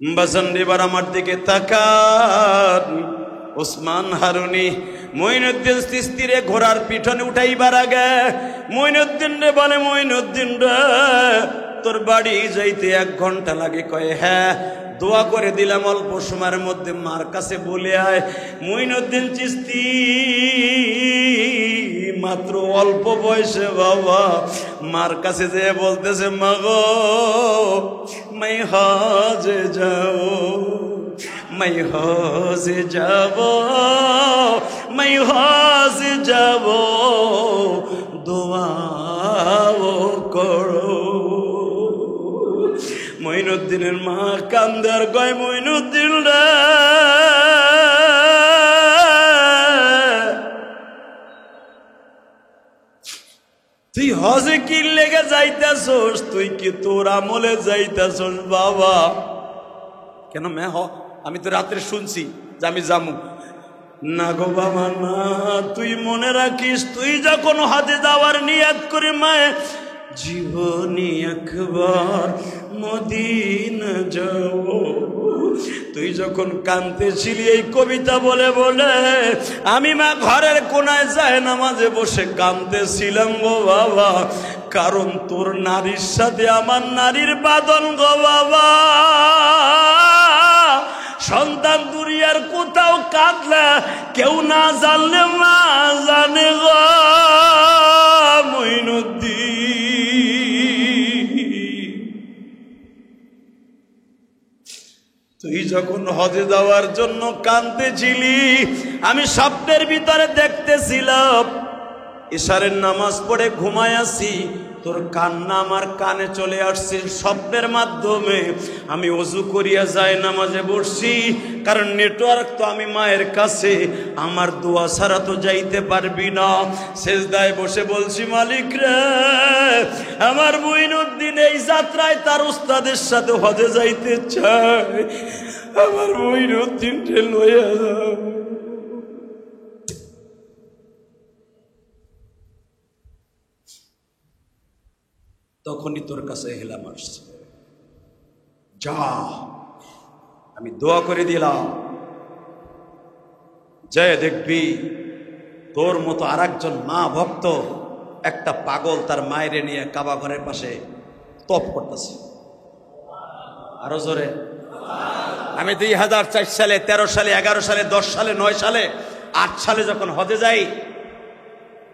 বাজান এবার আমার দিকে তাকান। ওসমান হারুনি মঈনুদ্দিন চিশতিরে ঘোড়ার পিছনে উঠাইবার আগে মঈনুদ্দিন রে বলে, মঈনুদ্দিন রে তোর বাড়ি যাইতে 1 ঘন্টা লাগে। কয় হ্যাঁ, দোয়া করে দিলাম অল্প সময়ের মধ্যে মার কাছে বলে আয়। মঈনুদ্দিন চিশতি মাত্র অল্প বয়সে বাবা মার কাছে যেয়ে বলতেছে, মাগো मैं हजे जाओ, मैं हजे जाओ, मैं हजे जाओ, दुआओ करो। মঈনুদ্দিনের মা কান্দার কয়, মঈনুদ্দিন রে তুই হজে কি লেগে যাইতাছস? তুই কি তোর আমলে যাইতাছস বাবা? কেন মে হ, আমি তো রাত্রে শুনছি যে আমি যামু না গো বাবা না। তুই মনে রাখিস, তুই যখন হজে যাওয়ার নিয়ত করে মায়ে জীবনী একবার মদিনা যাও, তুই যখন কাঁদতেছিলি এই কবিতা বলে বলে আমি মা ঘরের কোনায় যায় নামাজে বসে কাঁদতেছিলাম গো বাবা, কারণ তোর নারীর সাথে আমার নারীর বাদন গো বাবা। সন্তান দুনিয়ার কোথাও কাঁদলে কেউ না জানলে মা জানে গো মঈনুদ্দিন। তুই যখন হজে যাওয়ার জন্য কাঁদতেছিলি আমি স্বপ্নের ভিতরে দেখতেছিলাম ইশারের নামাজ পড়ে ঘুমায় আছি, তোর কান্না আমার কানে চলে আসছে স্বপ্নের মাধ্যমে। আমি ওযু করিয়া যায় নামাজে বসছি, কারণ নেটওয়ার্ক তো আমি মায়ের কাছে, আমার দোয়া ছাড়া তো যাইতে পারবি না। সেজদায় বসে বলছি, মালিক রে আমার মঈনুদ্দিন এই যাত্রায় তার উস্তাদের সাথে হজে যাইতে চায়, আমার মঈনুদ্দিনকে লইয়া যাও। তখনই তোর কাছে হেলাম আসছে, যা আমি দোয়া করে দিলাম, জয় দেখবি তোর মতো আরেকজন মা ভক্ত একটা পাগল তার মায়ের নিয়ে কাবা ঘরের পাশে তপ করতেছে। আরো জোরে। আমি 2004 সালে, 13 সালে, 11 সালে, 10 সালে, 9 সালে, 8 সালে যখন হজে যাই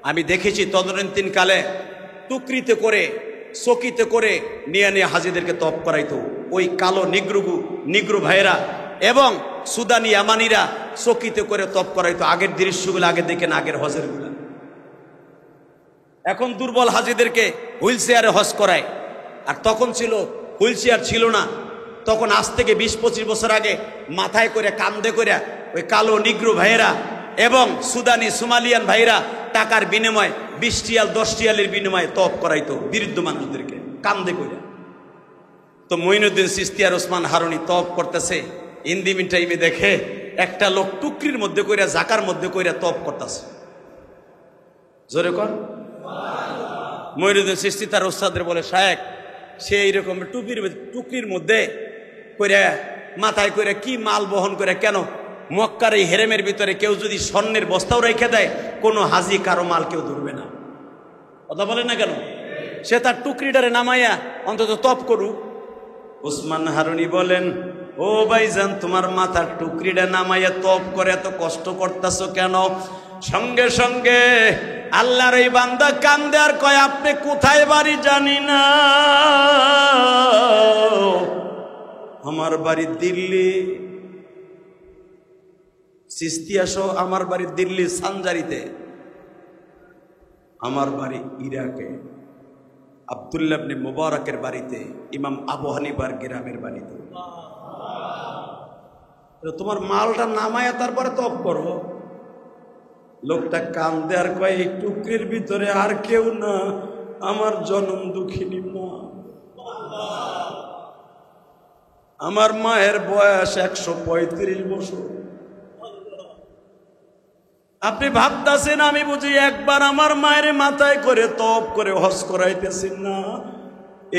আমি দেখেছি তদানীন্তন কালে টুকরিতে করে চকিতে করে নিয়ে নিয়ে হাজিদেরকে তপ করাইতো ওই কালো নিগ্রু ভাইয়েরা এবং সুদানি আমানিরা চকিতে করে তপ করাইতো। আগের দৃশ্যগুলো আগে দেখেন, আগের হজের গুলা। এখন দুর্বল হাজিদেরকে হুইল চেয়ারে হজ করায়, আর তখন ছিল হুইল চেয়ার ছিল না। তখন আজ থেকে 20-25 বছর আগে মাথায় করে কান্দে করে ওই কালো নিগ্রু ভাইয়েরা এবং সুদানি সোমালিয়ান ভাইরা টাকার বিনিময়ে 20 রিয়াল 10 রিয়ালের বিনিময়ে তপ করাইতো বৃদ্ধ মানুষদেরকে কান্দে করে। তো মঈনুদ্দিন চিশতি আর ওসমান হারুনি তপ করতেছে, ইন্দিমিন টাইমে দেখে একটা লোক টুকরির মধ্যে কইরা জাকার মধ্যে কইরা তপ করতেছে। জোরে কর। মঈনুদ্দিন চিশতি তার ওস্তাদের বলে, শায়েখ সে এইরকম টুকরির মধ্যে কইরা মাথায় কইরা কি মাল বহন করে, কেন মক্কার এই হেরেমের ভিতরে কেউ যদি স্বর্ণের বস্তাও রেখে দেয় কোনো হাজি কারো মাল কেউ ধরবে না। কথা বলেন না কেন? সে তার টুকরিটারে নামাইয়া অন্তত তপ করুক। ওসমান হারুনি বলেন, ও ভাইজান তোমার মাথার টুকরিটা নামাইয়া তপ করে এত কষ্ট করতেছো কেন? সঙ্গে সঙ্গে আল্লাহর এই বান্দা কান্দে আর কয়, আপনি কোথায় বাড়ি জানি না, আমার বাড়ি দিল্লি। চিশতি আসো, আমার বাড়ি দিল্লি সানজারিতে, আমার বাড়ি ইরাকে আব্দুল্লাহ ইবনে মুবারকের বাড়িতে, ইমাম আবু হানিফার গ্রামের বাড়িতে। তোমার মালটা নামায়া তারপরে তপ করো। লোকটা কান্দে আর কয়, এই টুকরির ভিতরে আর কেউ না, আমার জনম দুঃখিনী মা। আমার মায়ের বয়স 135 বছর। আপনি ভাবতেছেন আমি বুঝি একবার আমার মায়ের মাথায় করে তপ করে হজ করাইতেছেন না,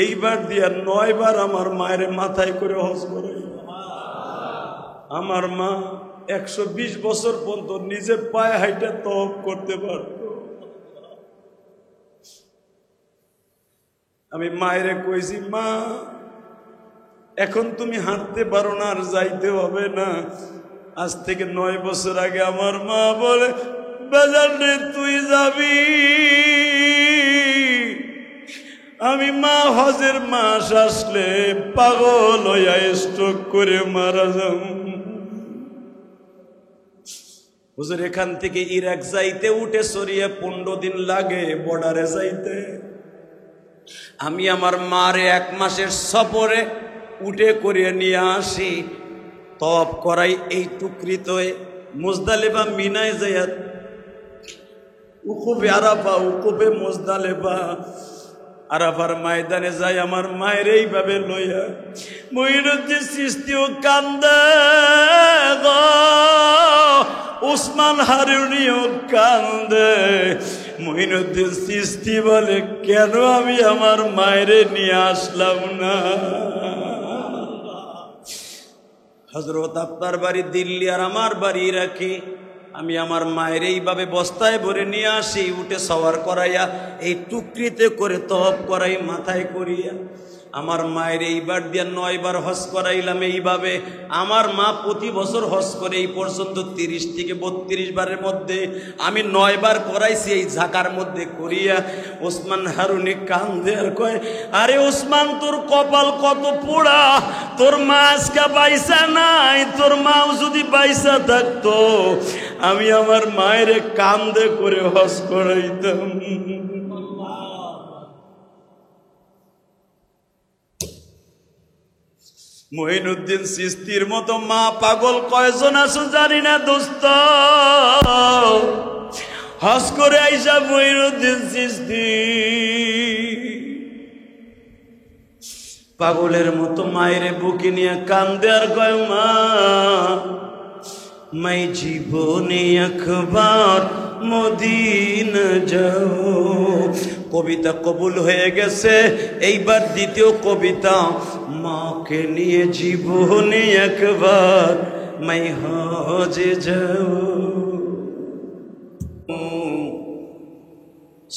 এইবার দিয়া 9 বার আমার মায়ের মাথায় করে হজ করাই। আমার মা 120 বছর পর্যন্ত নিজে পায়ে হাইটা তওয়াব করতে পারত। আমি মায়েরে কইছি, মা এখন তুমি হাঁটতে পারো না, আর যাইতে হবে না। আজ থেকে 9 বছর আগে আমার মা বলে, বাজার রে তুই যাবি। আমি মা হজের মাস আসলে পাগল হইয়া স্ট্রোক করে মারা যাব। হুজুর এখান থেকে ইরাক যাইতে উঠে সরিয়ে 15 দিন লাগে বর্ডারে যাইতে। আমি আমার মারে 1 মাসের সফরে উঠে করিয়ে নিয়ে আসি, তওয়াব করাই এই টুকরিতে মুজদালিফা মিনায় যাইয়া উকুফে আরাফা, উকুফে মুজদালিফা, আরাফার ময়দানে যাই আমার মায়ের এইভাবে লইয়া। মঈনুদ্দিন চিশতিও কান্দে গো, উসমান হারুনিও কান্দে। মঈনুদ্দিন চিশতি বলে, কেন আমি আমার মায়েরে নিয়ে আসলাম না? হযরত আপনার বাড়ি দিল্লি আর আমার বাড়ি ইরাকি। আমি আমার মায়ের এইভাবে বস্তায় ভরে নিয়ে আসি, উঠে সওয়ার করাইয়া এই টুকরিতে করে তওয়াব করাই মাথায় করিয়া। আমার মায়ের এইবার দিয়ে 9 বার হজ করাইলাম এইভাবে। আমার মা প্রতি বছর হজ করে এই পর্যন্ত 30 থেকে 32 বারের মধ্যে আমি 9 বার করাইছি এই ঝাঁকার মধ্যে করিয়া। ওসমান হারুনি কান্দে আর কয়, আরে ওসমান তোর কপাল কত পোড়া, তোর মা আজকে বাইসা নাই। তোর মাও যদি বাইসা থাকতো আমি আমার মায়ের কান্দে করে হজ করাইতাম। মঈনুদ্দিন চিশতির মতো মা পাগল কয়জন আছো জানি না দোস্ত। হজ করে আইসা মঈনুদ্দিন চিশতি পাগলের মতো মায়ের বুকে নিয়ে কান্দে আর কয়, মা मैं জীবনে একবার মদিনা যাও। কবিতা কবুল হয়ে গেছে, এইবার দ্বিতীয় কবিতা, মাকে নিয়ে জীবনে একবার मैं হজে যাও।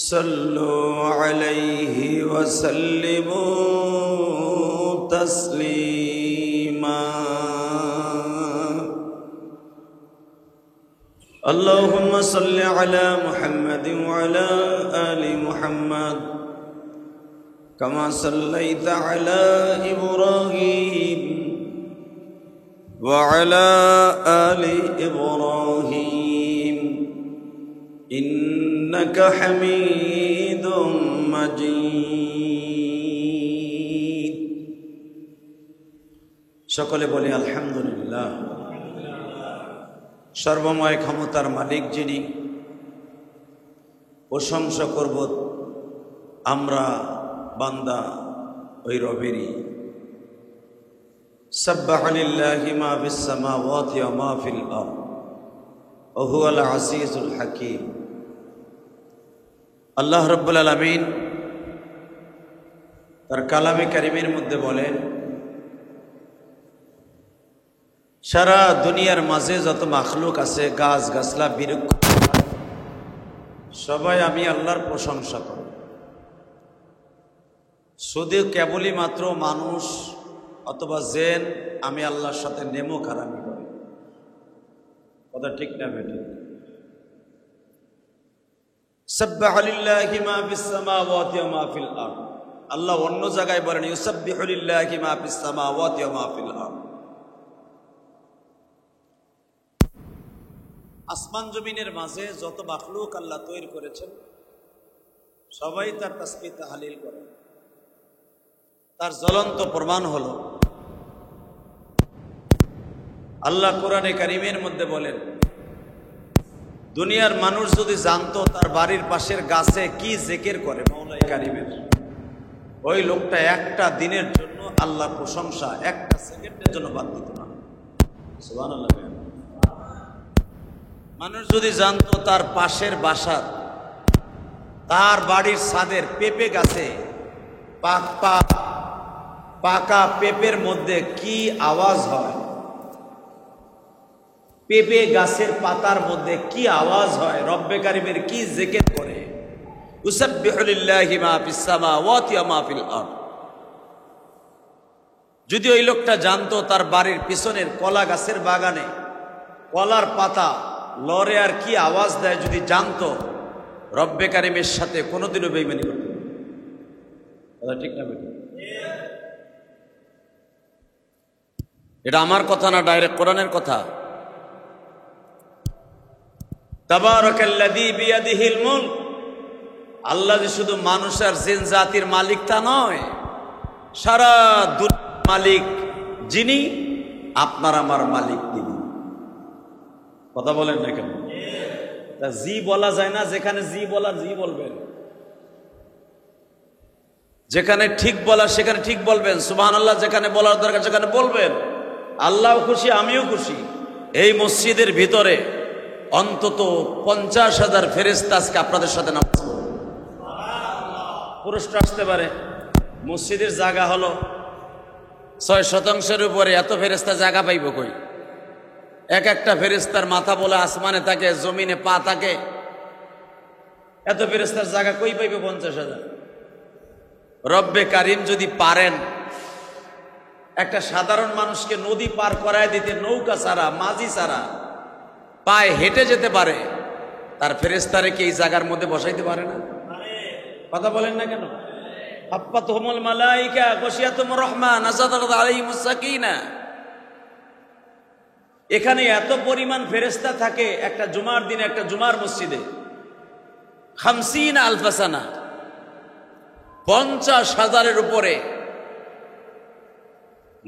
সল্লু আলাইহি ওয়াসাল্লিমু তাসলিমা। اللهم صل على محمد وعلى آل محمد كما صليت على إبراهيم وعلى آل إبراهيم إنك حميد مجيد। সকলে বলি আলহামদুলিল্লাহ। সর্বময় ক্ষমতার মালিক যিনি, প্রশংসা করব আমরা বান্দা ওই রবেরই। সাব্বাহা লিল্লাহি মা ফিস সামাওয়াতি ওয়া মা ফিল আরদ ওয়া হুয়াল আজিজুল হাকীম। আল্লাহ রাব্বুল আলামিন তার কালামে কারিমের মধ্যে বলেন, সারা দুনিয়ার মাঝে যত মাখলুক আছে, গাছ গাছলা বৃক্ষ, সবাই আমি আল্লাহর প্রশংসা করি। শুধু কেবলই মাত্র মানুষ অথবা জেন আমি আল্লাহর সাথে নেমো খারামি করি। কথা ঠিক না বেঠিক? সাব্বাহা লিল্লাহি মা ফিস সামাওয়াতি ওয়া মা ফিল আরদ। আল্লাহ অন্য জায়গায় বলেন, ইউসাব্বিহু লিল্লাহি মা ফিস সামাওয়াতি ওয়া মা ফিল আরদ। আসমান জমিনের মাঝে যত মাখলুক আল্লাহ তৈরি করেছেন সবাই তার তাসবিহ তাহলিল করে। তার জ্বলন্ত প্রমাণ হলো আল্লাহ কোরআনে কারিমের মধ্যে বলেন, দুনিয়ার মানুষ যদি জানতো তার বাড়ির পাশের গাছে কি জিকির করে মাওলাই কারিমের, ওই লোকটা একটা দিনের জন্য আল্লাহ প্রশংসা একটা সেকেন্ডের জন্য বাদ দিত না। সুবহানাল্লাহ। মানুষ যদি জানতো তার পাশের বাসার, তার বাড়ির ছাদের পেঁপে গাছে পাকা পেঁপের মধ্যে কি আওয়াজ হয়, পেঁপে গাছের পাতার মধ্যে কি আওয়াজ হয়, রব্বে কারিমের কি জিকির করে। ইউসাব্বিহু লিল্লাহি মা ফিস সামাওয়াতি ওয়া মা ফিল আরদ। যদি ওই লোকটা জানতো তার বাড়ির পিছনের কলা গাছের বাগানে কলার পাতা লড়ে আর কি আওয়াজ দেয়, যদি জানতো রব্বে কারিমের সাথে কোনোদিনও বেঈমানি করত না। কথা ঠিক না বেঠিক? এটা আমার কথা না, ডাইরেক্ট কোরআনের কথা। তাবারাকাল্লাযী বিয়াদিহিল মুলক। আল্লাহ যে শুধু মানুষ আর জিন জাতির মালিক তা নয়, সারা দুনিয়ার মালিক যিনি, আপনার আমার মালিক তিনি। কথা বলেন না কেন? তা জি বলা যায় না, যেখানে জি বলার জি বলবেন, যেখানে ঠিক বলার সেখানে ঠিক বলবেন, সুবহানাল্লাহ যেখানে বলার দরকার সেখানে বলবেন। আল্লাহও খুশি, আমিও খুশি। এই মসজিদের ভিতরে অন্তত 50,000 ফেরেশতা আজকে আপনাদের সাথে নামাজ পড়বে। পুরুষটা আসতে পারে। মসজিদের জায়গা হলো 6% উপরে, এত ফেরেশতা জায়গা পাইব কই? এক একটা ফেরেশতার মাথা বলে আসমানে থাকে, জমিনে পা থাকে। এত ফেরেশতার জায়গা কই পাইবে 50,000? রব্বে কারিম যদি পারেন একটা সাধারণ মানুষকে নদী পার করায় দিতে, নৌকা ছাড়া মাঝি ছাড়া পায়ে হেঁটে যেতে পারে, তার ফেরেশতারে কি এই জায়গার মধ্যে বসাইতে পারে না? কথা বলেন না কেন? হাফাতহুমুল মালাইকা গাশিয়াতুমুর রহমান নাযালাত আলাইহিমুস সাকিনা। এখানে এত পরিমাণ ফেরেশতা থাকে একটা জুমার দিনে, একটা জুমার মসজিদে 50 আলফা সানা, 50,000-এর উপরে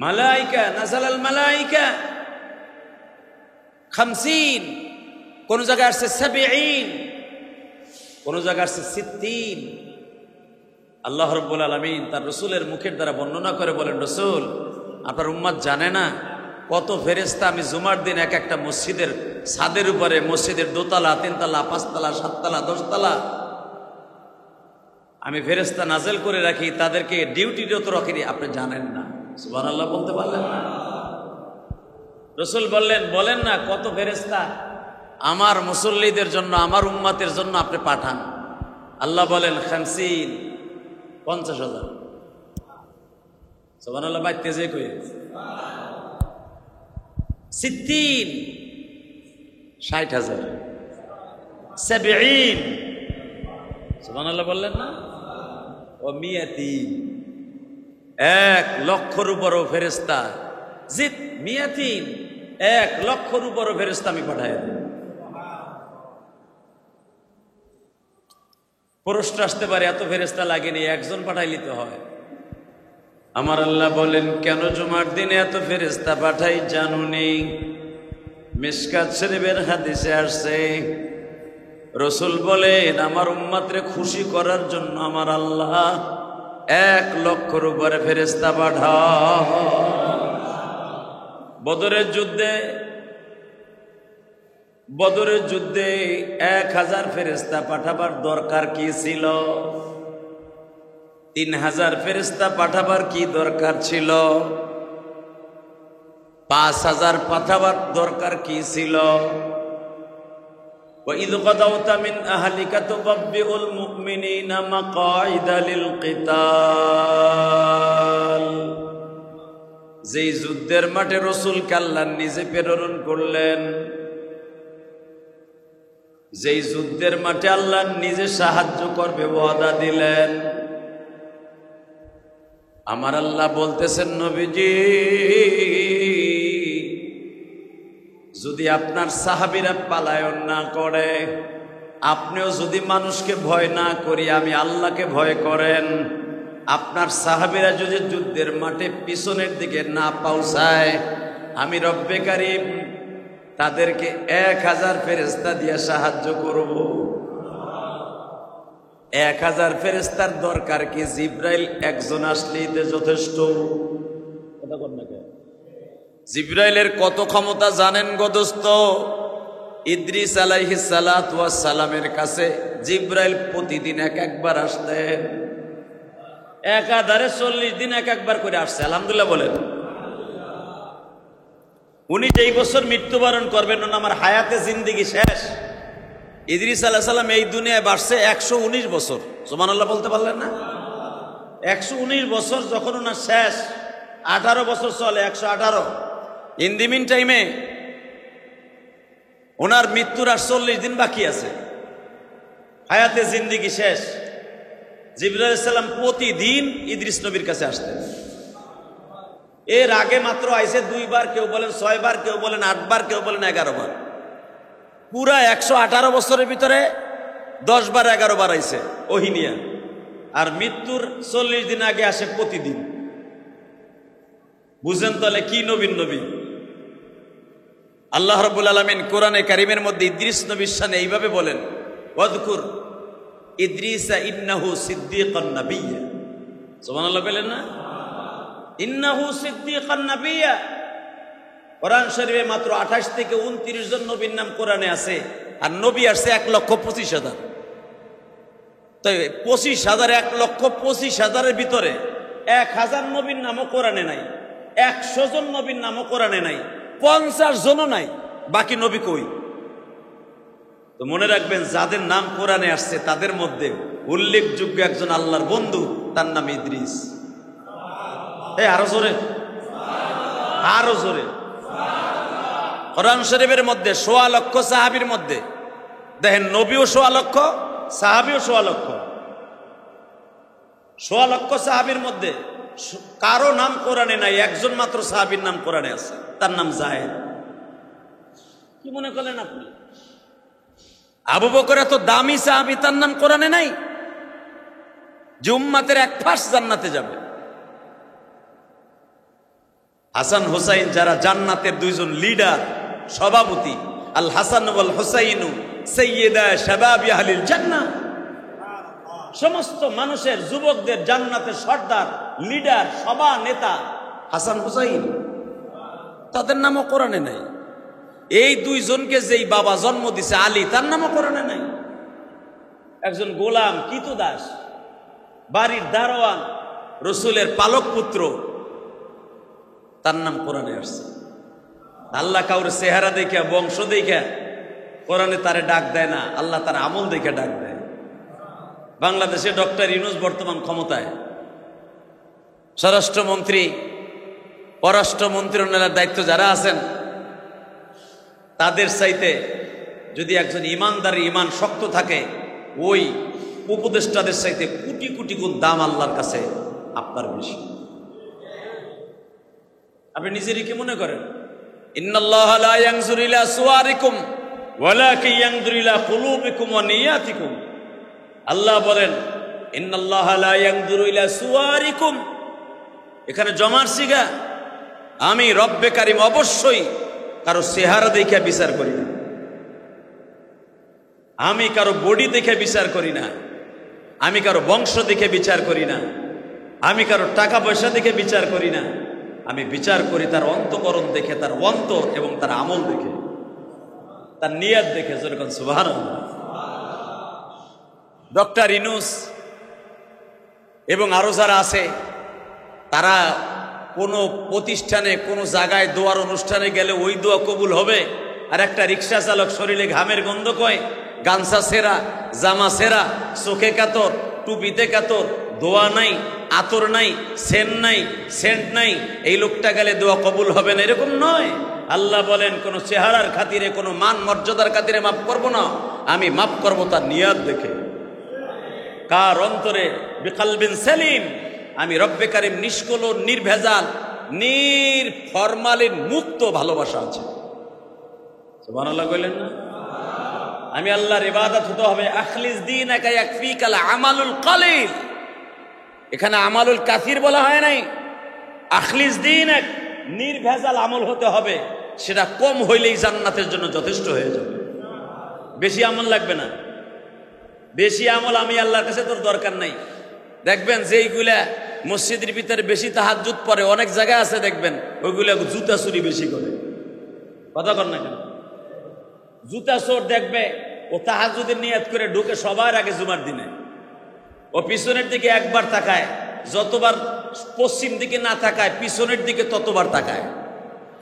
মালাইকা, নাযালাল মালাইকা 50, কোন জায়গায় আসছে 70, কোন জায়গায় আসছে 60। আল্লাহ রাব্বুল আলামিন তার রাসূলের মুখের দ্বারা বর্ণনা করে বলেন, রাসূল আপনার উম্মত জানে না কত ফেরেশতা আমি জুমার দিন এক একটা মসজিদের ছাদের উপরে, মসজিদের 2 তলা 3 তলা 5 তলা 7 তলা 10 তলা আমি ফেরেশতা নাজেল করে রাখি, তাদেরকে ডিউটিরত রাখি। আপনি জানেন না? সুবহানাল্লাহ বলতে পারলেন না? রাসূল বললেন, বলেন না কত ফেরেশতা আমার মুসল্লিদের জন্য, আমার উম্মতের জন্য আপনি পাঠান। আল্লাহ বলেন 50,000। সুবহানাল্লাহ বাইতে যে কই 60, 60,000, 70। সুবহানাল্লাহ বললেন না? ও 100, 1,00,000-এর উপরও ফেরেশতা। জিত 100, 1,00,000-এর উপরও ফেরেশতা আমি পাঠাই দিই। প্রশ্ন আসতে পারে এত ফেরেশতা লাগেনি, একজন পাঠাইলি তো হয়। আমার আল্লাহ বলেন, কেন জুমার দিনে এত ফেরেশতা পাঠাই জানুনি? মিশকাত শরীফের হাদিসে আসছে, রাসূল বলেন আমার উম্মতরে খুশি করার জন্য আমার আল্লাহ 1,00,000-এর উপরে ফেরেশতা পাঠায়। বদরের যুদ্ধে 1,000 ফেরেশতা পাঠাবার দরকার কি ছিল? 3,000 ফেরেশতা পাঠাবার কি দরকার ছিল? 5,000 পাঠাবার দরকার কি ছিল? وَإِذْ غَدَوْتَ مِنْ أَهْلِكَ تُبَوِّئُ الْمُؤْمِنِينَ مَقَاعِدَ لِلْقِتَالِ। যেই যুদ্ধের মাঠে রাসূলকে আল্লাহ নিজে প্রেরণ করলেন, যেই যুদ্ধের মাঠে আল্লাহ নিজে সাহায্য করবে ওয়াদা দিলেন, আমার আল্লাহ বলতেছেন নবীজি যদি আপনার সাহাবীরা পালায়ন না করে, আপনিও যদি মানুষকে ভয় না করি আমি আল্লাহকে ভয় করেন, আপনার সাহাবীরা যদি যুদ্ধের মাঠে পিছনের দিকে না পৌঁছায়, আমি রব্বে কারিম তাদেরকে 1,000 ফেরেশতা দিয়ে সাহায্য করব। 1,000 ফেরেশতার দরকার কি? জিব্রাইল একজন আসলেই তো যথেষ্ট। কথা বল না কেন? জিব্রাইলের কত ক্ষমতা জানেন গো দোস্ত? ইদ্রিস আলাইহিস সালাতু ওয়াস সালামের কাছে জিব্রাইল প্রতিদিন একবার আসতেন। একাধারে 40 দিন একবার করে আসছে। আলহামদুলিল্লাহ বলেন। উনি যেই বছর মৃত্যুবরণ করবেন ওনার হায়াতে জিন্দিগি শেষ। ইদ্রিস আলাইহিস সালাম এই দুনিয়ায় বাড়ছে 119 বছর। সুবহানাল্লাহ বলতে পারলেন না? 119 বছর যখন ওনার শেষ, 18 বছর চলে, 118। ইন দি মিন টাইমে ওনার মৃত্যুর আর 40 দিন বাকি আছে, হায়াতে জিন্দিগি শেষ। জিবরাইল আলাইহিস সালাম প্রতিদিন ইদ্রিস নবীর কাছে আসতেন। এর আগে মাত্র আইসে 2 বার, কেউ বলেন 6 বার, কেউ বলেন 8 বার, কেউ বলেন 11 বার। পুরা 118 বছরের ভিতরে 10 বার 11 বার আইসে ওহিনিয়া। আর মৃত্যুর 40 দিন আগে আসে প্রতিদিন। বুঝেন তাহলে কি নবীন নবী। আল্লাহ রাব্বুল আলামিন কোরআনে কারীমের মধ্যে ইদ্রিস নবীর শানে এইভাবে বলেন, ওয়াযকুর ইদ্রিসা ইন্নাহু সিদ্দীকান নাবিয়্যা। সুবহানাল্লাহ বলেন না? ইন্নাহু সিদ্দীকান নাবিয়্যা। কোরআন শরীফে মাত্র 28 থেকে 29 জন নবীর নাম কোরআনে আছে, আর নবী আসছে 1,25,000। তো 25,000, 1,25,000-এর ভিতরে 1000 নবীর নামও কোরআনে নাই, 100 জন নবীর নামও কোরআনে নাই, 50 জনও নাই। বাকি নবী কই? তো মনে রাখবেন, যাদের নাম কোরআনে আসছে তাদের মধ্যে উল্লেখযোগ্য একজন আল্লাহর বন্ধু, তার নাম ইদ্রিস। আরো জোরে, আরো জোরে। কোরআন শরীফের মধ্যে 1.25 লক্ষ সাহাবীর মধ্যে দেখেন, নবীও 1.25 লক্ষ, সাহাবীও 1.25 লক্ষ। 1.25 লক্ষ সাহাবীর মধ্যে কারো নাম কোরআনে নাই, একজন মাত্র সাহাবীর নাম কোরআনে আছে, তার নাম যায়েদ। কি মনে করলেন আপনি? আবু বকর এত দামি সাহাবী, তার নাম কোরআনে নাই, যে উম্মতের 1 জান্নাতে যাবে। হাসান হুসাইন যারা জান্নাতের 2 জন লিডার, সভাপতি, আল হাসান ওয়াল হুসাইনু সাইয়্যিদা শাবাবি আহলিল জান্নাহ, সমস্ত মানুষের, যুবকদের জান্নাতের সর্দার, লিডার, সভা নেতা হাসান হুসাইন, তাদের নামও কোরআনে নাই। এই 2 জনকে যেই বাবা জন্ম দিছে আলী, তার নামও কোরআনে নাই। একজন গোলাম কিতুদাস, বাড়ির দারোয়ান, রসুলের পালক পুত্র, তার নাম কোরআনে আসছে। আল্লাহ কাউরে চেহারা দেখে, বংশ দেখে কোরআনে তারে ডাক দেয় না, আল্লাহ তার আমল দেখে ডাক দেয়। বাংলাদেশে ডক্টর ইউনূস বর্তমান ক্ষমতায়, স্বরাষ্ট্রমন্ত্রী, পররাষ্ট্রমন্ত্রী, ওনার দায়িত্ব যারা আছেন, তাদের চাইতে যদি একজন ইমানদারের ইমান শক্ত থাকে, ওই উপদেষ্টাদের চাইতে কোটি কোটি গুণ দাম আল্লাহর কাছে আপনার বেশি। আপনি নিজেরই কি মনে করেন? ইন্নাল্লাহা লা ইয়ানজুরু ইলা সুওয়ারিকুম ওয়ালাকিন ইয়ানজুরু ইলা কুলুবিকুম ওয়া নিয়াতিকুম। আল্লাহ বলেন, ইন্নাল্লাহা লা ইয়ানজুরু ইলা সুওয়ারিকুম। এখানে জমার সিগা। আমি রব্বে কারিম অবশ্যই কারো চেহারা দেখে বিচার করি না, আমি কারো বডি দেখে বিচার করি না, আমি কারো বংশ দেখে বিচার করি না, আমি কারো টাকা পয়সা দেখে বিচার করি না। আমি বিচার করি তার অন্তঃকরণ দেখে, তার অন্তর এবং তার আমল দেখে, তার নিয়ত দেখে। যেরকম সুবহানাল্লাহ। ডক্টর ইউনূস এবং আরো যারা আছে, তারা কোনো প্রতিষ্ঠানে, কোনো জায়গায় দোয়ার অনুষ্ঠানে গেলে ওই দোয়া কবুল হবে, আর একটা রিক্সা চালক শরীরে ঘামের গন্ধ কয়, গামছা সেরা, জামা সেরা, চোখে কাতর, টুপিতে কাতর, দোয়া নাই, আতর নাই, সেন্ট নাই, এই লোকটা গেলে দোয়া কবুল হবে না, এরকম নয়। আল্লাহ বলেন, কোন চেহারার খাতিরে, কোনো মান মর্যাদার খাতিরে মাফ করব না, আমি মাফ করব তার নিয়ত দেখে। কার অন্তরে বিকালবিন সালিম, আমি রব্বে কারিম নিষ্কলুষ, নির্ভেজাল, ফরমালিন মুক্ত ভালোবাসা আছে। সুবহানাল্লাহ কইলেন না? আমি আল্লাহর ইবাদত হতে হবে। আখলিস দীনাকা ইয়াকফিকাল আমালুল কালিল। এখানে আমালুল কাসির বলা হয় নাই। আখলিস দীনাক, নির্ভেজাল আমল হতে হবে, সেটা কম হইলেই জান্নাতের জন্য যথেষ্ট হয়ে যাবে। বেশি আমল লাগবে না। বেশি আমল আমি আল্লাহর কাছে তোর দরকার নাই। দেখবেন যেইগুলা মসজিদের ভিতরে বেশি তাহাজ্জুদ পড়ে, অনেক জায়গায় আছে দেখবেন ওইগুলা জুতা চুরি বেশি করে। কথা কর না কেন? জুতা চোর দেখবে, ও তাহাজ্জুদের নিয়ত করে ঢুকে সবার আগে জুমার দিনে, ও পিছনের দিকে একবার তাকায়, যতবার পশ্চিম দিকে না তাকায় পিছনের দিকে ততবার তাকায়।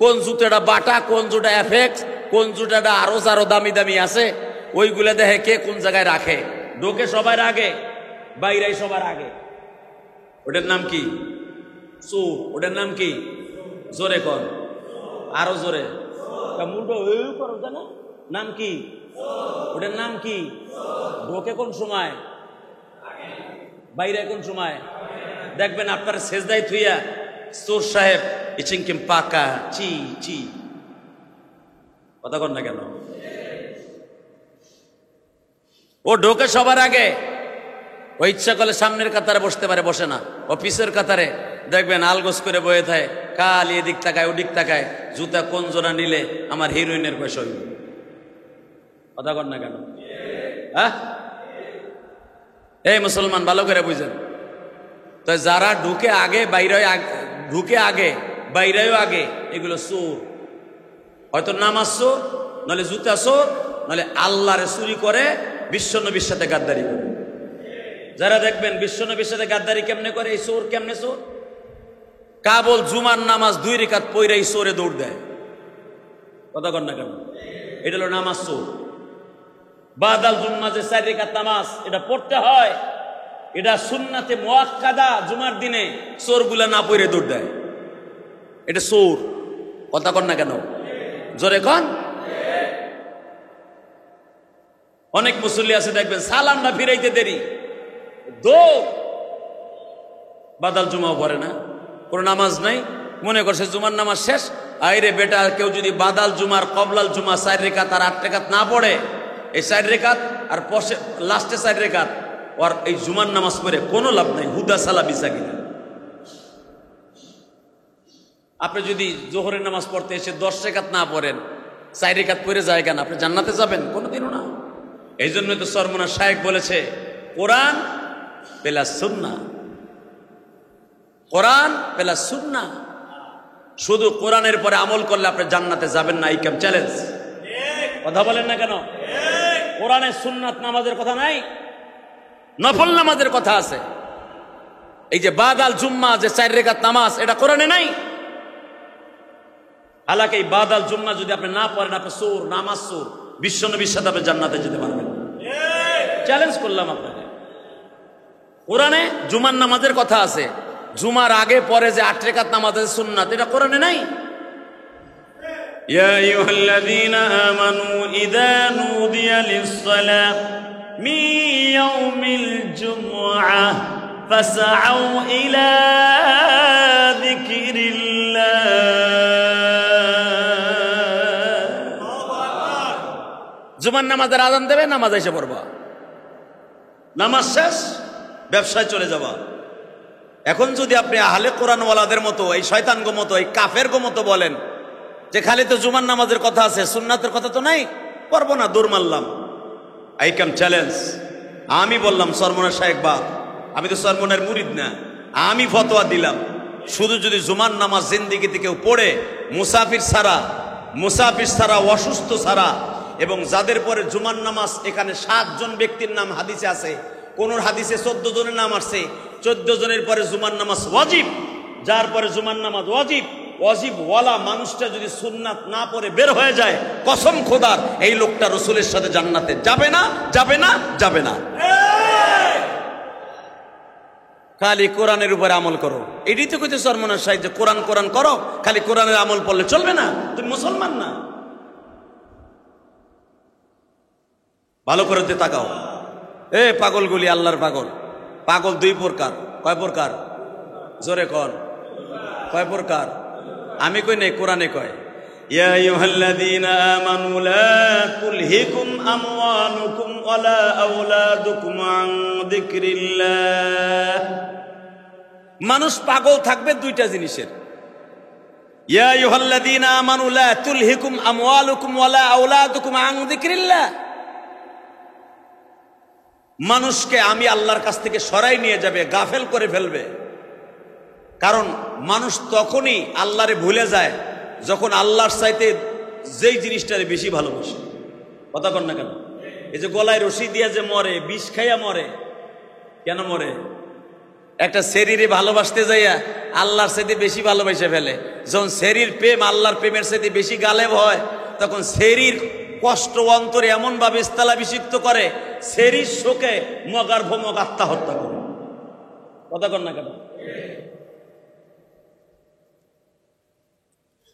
কোন জুতাটা বাটা, কোন জুতা এফেক্স, কোন জুতাটা আরো দামি দামি আছে, ওইগুলা দেখে কে কোন জায়গায় রাখে। ঢোকে সবার আগে, বাইরে সবার আগে। ওটার নাম কি? চোর। ওটার নাম কি? জোরে কর, আরো জোরে। নাম কি? ওটার নাম কি? ঢোকে কোন সময়, বাইরে কোন সময়। দেখবেন আপনার সেজদায় থুইয়া চোর সাহেব ইচিংকিম পাকা চি চি, কথা কর না কেন? ও ঢোকে সবার আগে। ও ইচ্ছা করলে সামনের কাতারে বসতে পারে, বসে না। ও পিছের কাতারে দেখবেন আলগোস করে বয়ে থাকে, কাল এদিক তাকায় ওদিক তাকায়, জুতা কোন জোড়া নিলে আমার হিরোইনের পয়সা হইল। কথা কর না কেন? হ্যাঁ, এই মুসলমান ভালো করে বুঝেন তো, যারা ঢুকে আগে বাইরে, ঢুকে আগে বাইরেও আগে, এগুলো চোর। হয়তো নামাজ চোর, নাহলে জুতা চোর, নাহলে আল্লাহরে চুরি করে, বিশ্বনবীর সাথে গাদ্দারি করে। যারা দেখবেন বিশ্বনবীর সাথে গাদ্দারি কেমনে করে, এই চোর কেমনে চোর? কাবল জুমার নামাজ 2 রাকাত পইরা এই চোরে দৌড় দেয়। কথা কর না কেন? এটা হলো নামাজ চোর। বাদাল জুম্মা যে 4 রাকাত নামাজ, এটা পড়তে হয়, এটা সুন্নাতে মুআক্কাদা। জুমার দিনে চোরগুলা না পড়ে দৌড় দেয়, এটা চোর। কথা কর না কেন? জোরে কন। অনেক মুসল্লি আছে দেখবেন সালাম না ফিরাইতে দেরি, দৌড়। বাদাল জুমাও পড়ে না, কোনো নামাজ নাই, মনে করছে জুমার নামাজ শেষ। আইরে বেটা, কেউ যদি বাদাল জুমার কবলাল জুমা 4 রাকাত আর 8 রাকাত না পড়ে, এই 4 রাকাত আর লাস্টে 4 রাকাত, আর এই জুমার নামাজ পড়ে কোনো লাভ নাই, হুদা সালা বিসা কিনা। আপনি যদি জোহরের নামাজ পড়তে এসে 10 রাকাত না পড়েন, 4 রাকাত পড়ে যায় কেন? আপনি জান্নাতে যাবেন? কোনোদিনও না। এই জন্য তো সরমনা শায়েখ বলেছে, কোরআন প্লাস সুন্নাহ, কোরআন প্লাস সুন্নাহ। শুধু কোরআনের পরে আমল করলে আপনি জান্নাতে যাবেন না, এই কেম চ্যালেঞ্জ। কথা বলেন না কেন? কোরআনের সুন্নাত নামাজের কথা নাই, নফল নামাজের কথা আছে। এই যে বাদাল জুম্মা যে 4 রাকাত নামাজ, এটা কোরআনে নাই। হালাকি এই বাদাল জুম্মা যদি আপনি না পড়েন, আপনি চোর, নামাজ চোর। বিশ্বনবীর সাথে আপনি জান্নাতে যেতে পারবেন? চ্যালেঞ্জ করলাম আপনাকে। কোরআনে জুমার নামাজের কথা আছে, জুমার আগে পরে যে 8 রাকাত নামাজ আছে সুন্নাত, এটা কোরআনে নাই। ইয়া আইয়ুহাল্লাযীনা আমানু ইযা নুদিয়া লিস-সালাহ মিন ইয়াউমিল জুমআহ ফাসআউ ইলা যিকরিল্লাহ। জুমার নামাজের আযান দেবে, নামাজ এসে পড়বা, নামাজ শেষ, ব্যবসায় চলে যাবা। এখন যদি আপনি আহলে কোরআনওয়ালাদের মতো, এই শয়তানগো মতো, এই কাফেরগো মতো বলেন যে খালি তো জুমার নামাজের কথা আছে, সুন্নাতের কথা তো নাই, পড়বো না, দৌড় মারলাম, আই কাম চ্যালেঞ্জ। আমি বললাম সরমনা শায়েখ বা, আমি তো সরমনার মুরিদ না, আমি ফতোয়া দিলাম, শুধু যদি জুমার নামাজ জিন্দেগিতে কেউ পড়ে, মুসাফির ছাড়া, অসুস্থ ছাড়া, এবং যাদের পরে জুমার নামাজ, এখানে 7 জন ব্যক্তির নাম হাদিসে আছে, কোন হাদিসে 14 জনের নাম আসছে, 14 জনের পরে জুমার নামাজ ওয়াজিব। যার পরে জুমার নামাজ ওয়াজিব, ওয়াজিব ওয়ালা মানুষটা যদি সুন্নাত না পড়ে বের হয়ে যায়, কসম খোদার এই লোকটা রাসূলের সাথে জান্নাতে যাবে না, যাবে না, যাবে না। খালি কোরআনের উপরে আমল করো, এটাই তো কইতে সরমনার সাহেব যে কোরআন কোরআন করো, খালি কোরআনের আমল পড়লে চলবে না, তুমি মুসলমান না। ভালো করে তাকাও। এ পাগলগুলি, আল্লাহর পাগল। পাগল 2 প্রকার। কয় প্রকার? জোরে কর, কয় প্রকার? আমি কই নাই, কোরআনে কয়। ইয়া আইয়ুহাল্লাযীনা আমানু লা তুলহিকুম আমওয়ালুকুম ওয়ালা আওলাদুকুম আন যিকরিল্লাহ। মানুষ পাগল থাকবে 2টা জিনিসের। ইয়া আইয়ুহাল্লাযীনা আমানু লা তুলহিকুম আমওয়ালুকুম ওয়ালা আওলাদুকুম আন যিকরিল্লাহ। মানুষকে আমি আল্লাহর কাছ থেকে সরাই নিয়ে যাবে, গাফেল করে ফেলবে। কারণ মানুষ তখনই আল্লাহরে ভুলে যায় যখন আল্লাহর চাইতে যেই জিনিসটারে বেশি ভালোবাসে। কথা কন না কেন? এই যে গলায় রশি দিয়ে যে মরে, বিষ খাইয়া মরে, কেন মরে? একটা শরীরে ভালোবাসতে যাইয়া আল্লাহর সাথে বেশি ভালোবেসে ফেলে। যখন শরীর প্রেম আল্লাহর প্রেমের সাথে বেশি গালেব হয়, তখন শরীর কষ্ট অন্তরে এমন ভাবে স্থলাভিষিক্ত করে, শরীর শোকে মগার ভমক আত্মহত্যা করে। কথা কন না কেন?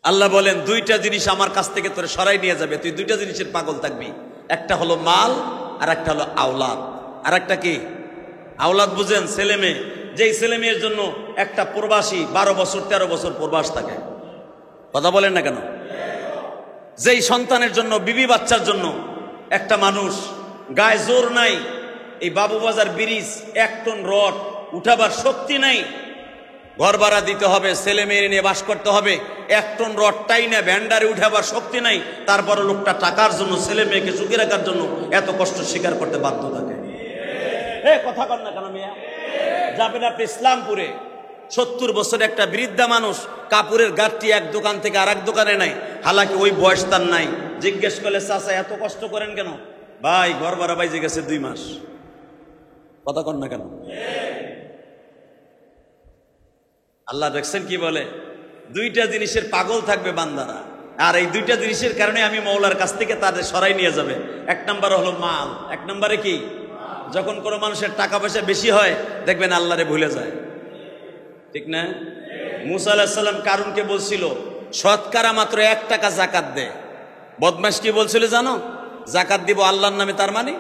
আল্লাহ বলেন দুইটা জিনিস আমার কাছ থেকে তোরে সরাই নিয়ে যাবে, তুই দুইটা জিনিসের পাগল থাকবি। একটা হলো মাল, আর একটা হলো আওলাদ। আর একটা কি? আওলাদ বুঝেন? ছেলে মেয়ে। যেই ছেলে মেয়ের জন্য একটা প্রবাসী 12 বছর 13 বছর প্রবাস থাকে। কথা বলেন না কেন? যেই সন্তানের জন্য, বিবি বাচ্চার জন্য একটা মানুষ গায়ে জোর নাই, এই বাবুবাজার ব্রিজ 1 টন রড উঠাবার শক্তি নাই, ঘর ভাড়া দিতে হবে, ছেলে মেয়ে নিয়ে বাস করতে হবে, 1 টন রডটাই না ভ্যান্ডারে উঠাবার শক্তি নাই, তারপরে লোকটা টাকার জন্য, ছেলে মেয়েকে সুখী রাখার জন্য এত কষ্ট স্বীকার করতে বাধ্য থাকে। কথা কন না কেন মিয়া? যাবেন আপনি ইসলামপুরে, 70 বছরের একটা বৃদ্ধা মানুষ, কাপড়ের গাঁটটি এক দোকান থেকে আর এক দোকানে নাই, হালাকি ওই বয়স তার নাই। জিজ্ঞেস করলে চাচা এত কষ্ট করেন কেন? ভাই ঘর ভাড়া বাইজে গেছে 2 মাস। কথা কন না কেন? আল্লাহ দেখছেন কি বলে? দুইটা জিনিসের পাগল থাকবে বান্দারা, আর এই দুইটা জিনিসের কারণে আমি মওলার কাছ থেকে তাদের সরাই নিয়ে যাবে। 1 নম্বরে হলো মাল। 1 নম্বরে কি? যখন কোনো মানুষের টাকা পয়সা বেশি হয়, দেখবেন আল্লাহরে ভুলে যায়, ঠিক না? মুসা আলাইহিস সালাম কারুনকে বলছিল শতকরা মাত্র 1 টাকা যাকাত দে। বদমাশ কি বলছিল জানো? যাকাত দিব আল্লাহর নামে। তার মানে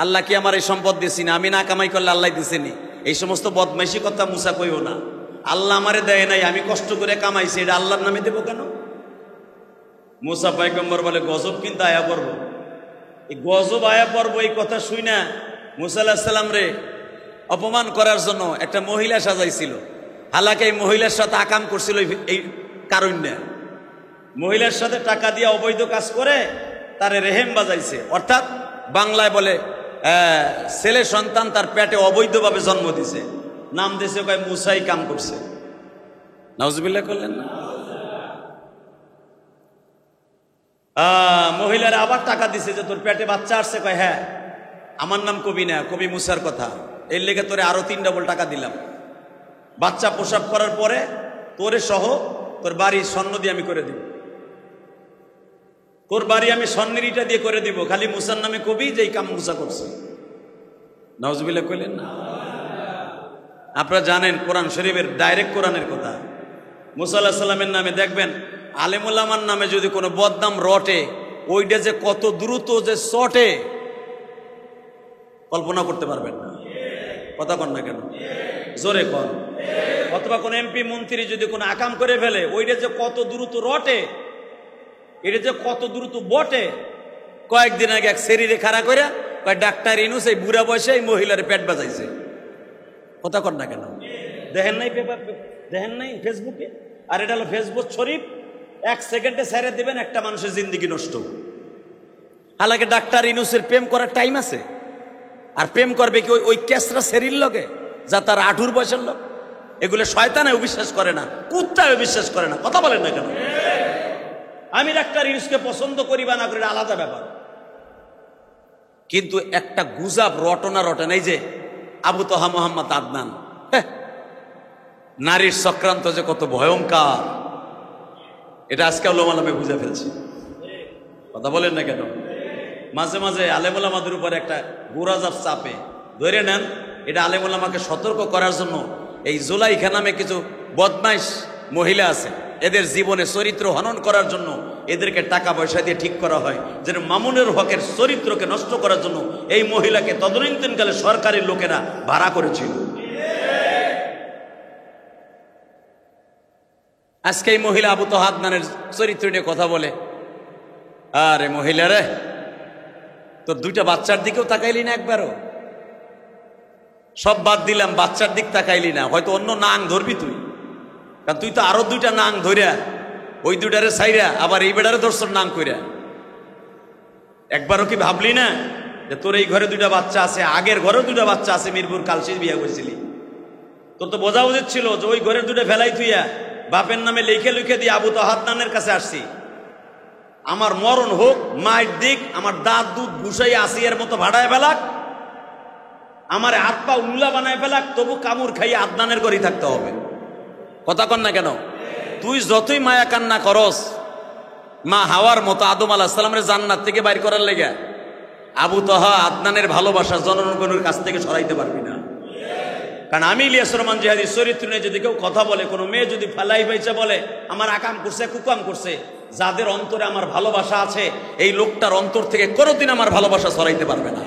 আল্লাহ কি আমার এই সম্পদ দিয়েছি না? আমি না কামাই করলে আল্লাহ দিছেনি? এই সমস্ত বদমাইশি কথা মুসা কইও না। আল্লাহ আমারে দেয় নাই, আমি কষ্ট করে কামাইছি, এটা আল্লাহর নামে দেবো কেন? মুসা পয়গম্বর বলে গজব কিন্তু আয়া পড়বো। এই গজব আয়া পড়বো এই কথা শুই না মুসা আলাইহিস সালাম রে অপমান করার জন্য একটা মহিলা সাজাইছিল। হালাকে এই মহিলার সাথে আকাম করছিল এই কারণে। মহিলার সাথে টাকা দিয়ে অবৈধ কাজ করে তারে রেহেম বাজাইছে, অর্থাৎ বাংলায় বলে ছেলে সন্তান তার পেটে অবৈধভাবে জন্ম দিছে, নাম দিয়েছে কয় মুসাই কাম করছে। নাউজুবিল্লাহ করলেন না? মহিলারা আবার টাকা দিছে যে তোর পেটে বাচ্চা আসছে, কয় হ্যাঁ আমার নাম কবি না, কবি মুসার কথা, এর লেগে তোরে আরো 3 ডবল টাকা দিলাম। বাচ্চা প্রসব করার পরে তোরে সহ তোর বাড়ি স্বর্ণ দিয়ে আমি করে দিব, তোর বাড়ি আমি স্বর্ণের ইটা দিয়ে করে দিব, খালি মুসার নামে কবি যে এই কাম মুসা করছে। নাউজুবিল্লাহ কইলেন না? আপনারা জানেন কোরআন শরীফের ডাইরেক্ট কোরআনের কথা। মুসা আলাইহিস সালামের নামে দেখবেন আলেমুল আমার নামে যদি কোনো বদনাম রটে, ওইটা যে কত দ্রুত যে চটে কল্পনা করতে পারবেন না। কথা কন না কেন? জোরে কন। অথবা কোন এমপি মন্ত্রী যদি কোনো আকাম করে ফেলে, ওইটা যে কত দ্রুত রটে, এটা যে কত দ্রুত বটে। কয়েকদিন আগে এক শরীরে খাড়া করে কয় ডাক্তার ইনুস এই বুড়া বয়সে এই মহিলার পেট বাজাইছে। কথা কন না কেন? দেখেন নাই পেপার, দেখেন নাই ফেসবুকে? আর এটা হলো ফেসবুক শরীফ, 1 সেকেন্ডে ছেড়ে দিবেন একটা মানুষের জিন্দিগি নষ্ট। হালাকে ডাক্তার ইনুসের প্রেম করার টাইম আছে, আর প্রেম করবে কি ওই কেসরা শরীর লগে যা তার 18 বয়সের লোক? এগুলো শয়তানেও বিশ্বাস করে না, কুত্তাও বিশ্বাস করে না। কথা বলেন না কেন? আমি ডাক্তার ইউনুসকে পছন্দ করি বা না করি আলাদা ব্যাপার, কিন্তু একটা গুজব রটনা রটেন। এই যে আবু তহা মোহাম্মদ আদনান, নারীর চক্রান্ত যে কত ভয়ঙ্কর, এটা আজকে ওলামায়ে বুঝে ফেলছি। কথা বলেন না কেন? মাঝে মাঝে আলেমুলামাদের উপর একটা গুরাজাব চাপে ধরে নেন, এটা আলেমুলামাকে সতর্ক করার জন্য। এই জুলাইখা নামে কিছু বদমাইশ মহিলা আছে, এদের জীবনে চরিত্র হনন করার জন্য এদেরকে টাকা পয়সা দিয়ে ঠিক করা হয়, যেন মামুনের হকের চরিত্রকে নষ্ট করার জন্য এই মহিলাকে তদনীন্তনকালে সরকারি লোকেরা ভাড়া করেছিল। আজকে এই মহিলা আবু তহা আদনানের চরিত্র নিয়ে কথা বলে। আরে মহিলা রে, তোর 2টা বাচ্চার দিকেও তাকাইলি না একবারও? সব বাদ দিলাম, বাচ্চার দিক তাকাইলি না, হয়তো অন্য নাং ধরবি তুই, কারণ তুই তো আরো 2টা নাং ধরিয়া ওই 2টারে ছাইরা আবার এই বেড়ারে ধরছর নাং কইরা। একবারও কি ভাবলি না যে তোর এই ঘরে 2টা বাচ্চা আছে, আগের ঘরেও 2টা বাচ্চা আছে, মিরপুর কালশির বিয়ে করেছিলি? তোর তো বোঝা উচিত ছিল যে ওই ঘরের 2টা ফেলাই তুইয়া বাপের নামে লিখে লিখে দিয়ে আবু তহা আদনানের কাছে আসছি, আমার মরণ হোক, মায়ের দিক, আমার দাঁত দুধ ঘুষাই আসিয়ার মতো ভাড়ায় ফেলাক, আমার হাত পা উল্লা বানায় ফেলাক, তবু কামড় খাইয়ে আদনানের ঘরেই থাকতে হবে। কথা কন না কেন? তুই যতই মায়া কান্না করস, মা হাওয়ার মতো আদম আলাইহিস সালামের জান্নাত থেকে বাইর করার লেগে আবু তহা আদনানের ভালোবাসা জনগণের কাছ থেকে সরাইতে পারবি না। কারণ আমি ইলিয়াস রহমান জিহাদির চরিত্র নিয়ে যদি কেউ কথা বলে, কোনো মেয়ে যদি ফালাই পাইছে বলে আমার আকাম করছে কুকাম করছে, যাদের অন্তরে আমার ভালোবাসা আছে এই লোকটার অন্তর থেকে কোনোদিন আমার ভালোবাসা সরাইতে পারবে না।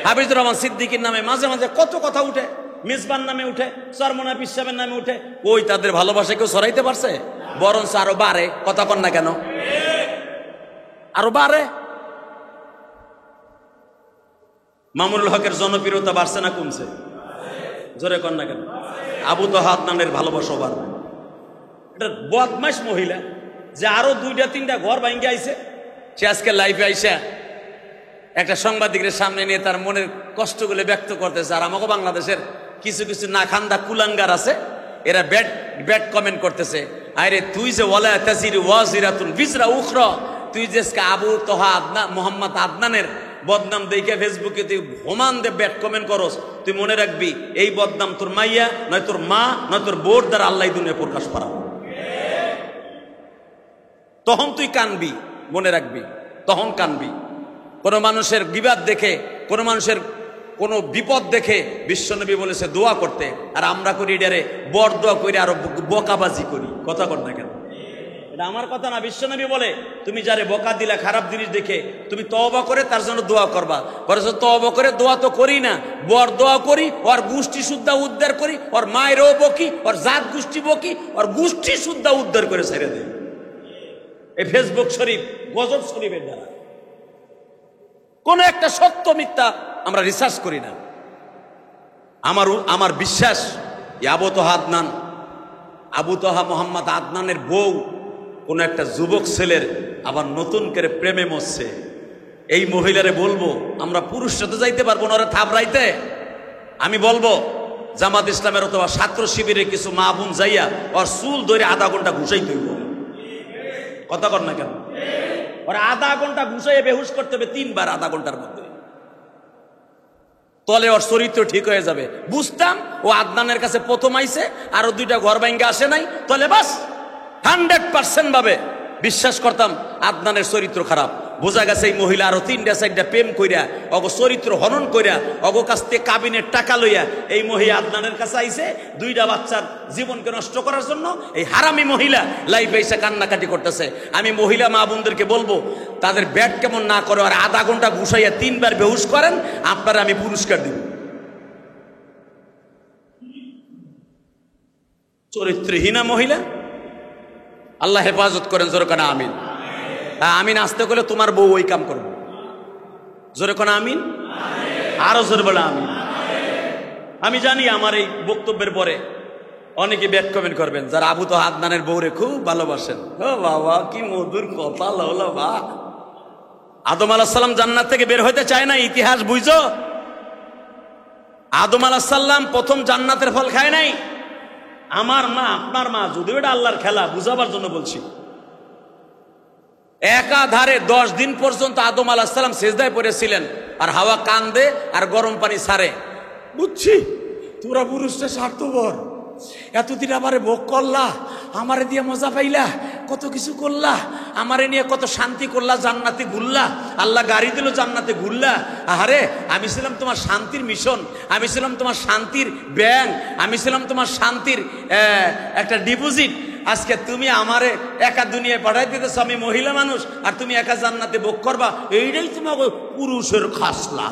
হাফিজুর রহমান সিদ্দিকীর নামে মাঝে মাঝে কত কথা উঠে, মিসবান নামে উঠে, চরমনা পিসাবের নামে উঠে, ওই তাদের ভালোবাসা কেউ সরাইতে পারছে? বরঞ্চ আরো বাড়ে। কথা কন না কেন? আরো বাড়ে। মামুনুল হকের জনপ্রিয়তা বাড়ছে না কমছে? জোরে কন না কেন? আবু তহা আদনানের ভালোবাসা বাড়বে। এটা বদমাইশ মহিলা যে আরো 2-3টা ঘর ভাঙ্গে আইছে, সে আজকে লাইফে আইসা একটা সাংবাদিকের সামনে নিয়ে তার মনের কষ্টগুলো ব্যক্ত করতেছে। আর আমাকে বাংলাদেশের কিছু কিছু না খান্দা কুলাঙ্গার আছে, এরা ব্যাড কমেন্ট করতেছে, আরে তুই যে ওয়ালা তাজিরু ওয়াজিরাতুন বিজরা উখরা, তুই যে আবু তহা আদনান মোহাম্মদ আদনানের বদনাম দেখে ফেসবুকে তুই হোমান দে ব্যাড কমেন্ট করস, তুই মনে রাখবি এই বদনাম তোর মাইয়া নয় তোর মা নয় তোর বোর দ্বারা আল্লাহ দুনিয়া প্রকাশ করাবো। তখন তুই কানবি, মনে রাখবি, তখন কানবি। কোন মানুষের বিবাদ দেখে, কোন মানুষের কোন বিপদ দেখে বিশ্বনবী বলেছে দোয়া করতে, আর আমরা করি এটারে বর দোয়া করি, আরো বকাবাজি করি। কথা কর না কেন? এটা আমার কথা না, বিশ্বনবী বলে তুমি যারে বকা দিলা খারাপ জিনিস দেখে, তুমি তওবা করে তার জন্য দোয়া করবা। বলেছে তওবা করে দোয়া তো করি না, বর দোয়া করি, ওর গোষ্ঠী শুদ্ধা উদ্ধার করি, ওর মায়েরও বকি, ওর জাত গোষ্ঠী বকি, ওর গোষ্ঠী শুদ্ধা উদ্ধার করে ছেড়ে দেয়। এই ফেসবুক শরীফ, গজব শরীফের দ্বারা কোন একটা সত্য মিথ্যা আমরা রিসার্চ করি না। আমার বিশ্বাস আবু তহা আদনান, আবু তহা মোহাম্মদ আদনানের বউ কোন একটা যুবক ছেলের আবার নতুন করে প্রেমে মরছে। এই মহিলারে বলবো, আমরা পুরুষরা তো যাইতে পারবো না ওরা থাবড়াইতে, আমি বলবো জামাত ইসলামের অথবা ছাত্র শিবিরে কিছু মা বোন যাইয়া ওর চুল ধরে আধা ঘন্টা ঘুষাই দইব। কথা কর না কেন? ওরা আধা ঘন্টা ঘুষাইয়ে বেহুশ করতে হবে 3 বার আধা ঘন্টার মধ্যে, তলে ওর চরিত্র ঠিক হয়ে যাবে। বুঝতাম ও আদনানের কাছে প্রথম আইছে, আরো 2টা ঘর ভাঙ্গে আসে নাই, তলে বাস 100% ভাবে বিশ্বাস করতাম আদনানের চরিত্র খারাপ। বোঝা গেছে এই মহিলা আরো 3টা-4টা প্রেম কইরা অগ চরিত্র হনন কইরা অগ কাছ থেকে কাবিনের টাকা লইয়া এই মহিলা আদনানের কাছে আইছে 2টা বাচ্চার জীবনকে নষ্ট করার জন্য। এই হারামি মহিলা লাইফে এসে কান্নাকাটি করতেছে। আমি মহিলা মা বোনদেরকে বলবো তাদের ব্যাট কেমন না করে আর আধা ঘন্টা ঘুষাইয়া 3 বার বেহুশ করেন, আপনারা আমি পুরস্কার দিব। চরিত্রহীনা মহিলা, আল্লাহ হেফাজত করেন। জোরে কানা আমিন। আমিন আসতে গেলে তোমার বউ ওই কাম করবো। জোরে কানা আমিন, আরো জোরে বলে আমিন। আমি জানি আমার এই বক্তব্যের পরে অনেকে ব্যাড কমেন্ট করবেন যারা আবু তহা আদনানের বউরে খুব ভালোবাসেন। ও বাবা কি মধুর কথা হলো বা। আদম আলাইহিস সালাম জান্নাত থেকে বের হইতে চায় না, ইতিহাস বুঝছো? আদম আলাইহিস সালাম প্রথম জান্নাতের ফল খায় নাই। আমার মা আপনার মা, যদিও এটা আল্লাহর খেলা, বুঝাবার জন্য বলছি। একাধারে 10 দিন পর্যন্ত আদম আলাইহিস সালাম সেজদায় পড়েছিলেন, আর হাওয়া কান্দে আর গরম পানি ছাড়ে। বুঝছি তোরা পুরুষটা স্বার্থপর, এতদিন আমারে ভোগ করলা, আমারে দিয়ে মজা পাইলা, কত কিছু করলা, আমারে নিয়ে কত শান্তি করলা, জান্নাতে ঘুরলা, আল্লাহ গাড়ি দিল জান্নাতে ঘুরলা। আরে আমি ছিলাম তোমার শান্তির মিশন, আমি ছিলাম তোমার শান্তির ব্যাংক, আমি ছিলাম তোমার শান্তির একটা ডিপোজিট। আজকে তুমি আমারে একা দুনিয়ায় পাঠাই দিতেছ, আমি মহিলা মানুষ, আর তুমি একা জান্নাতে ভোগ করবা। এইটাই তোমাকে পুরুষের খাসলা।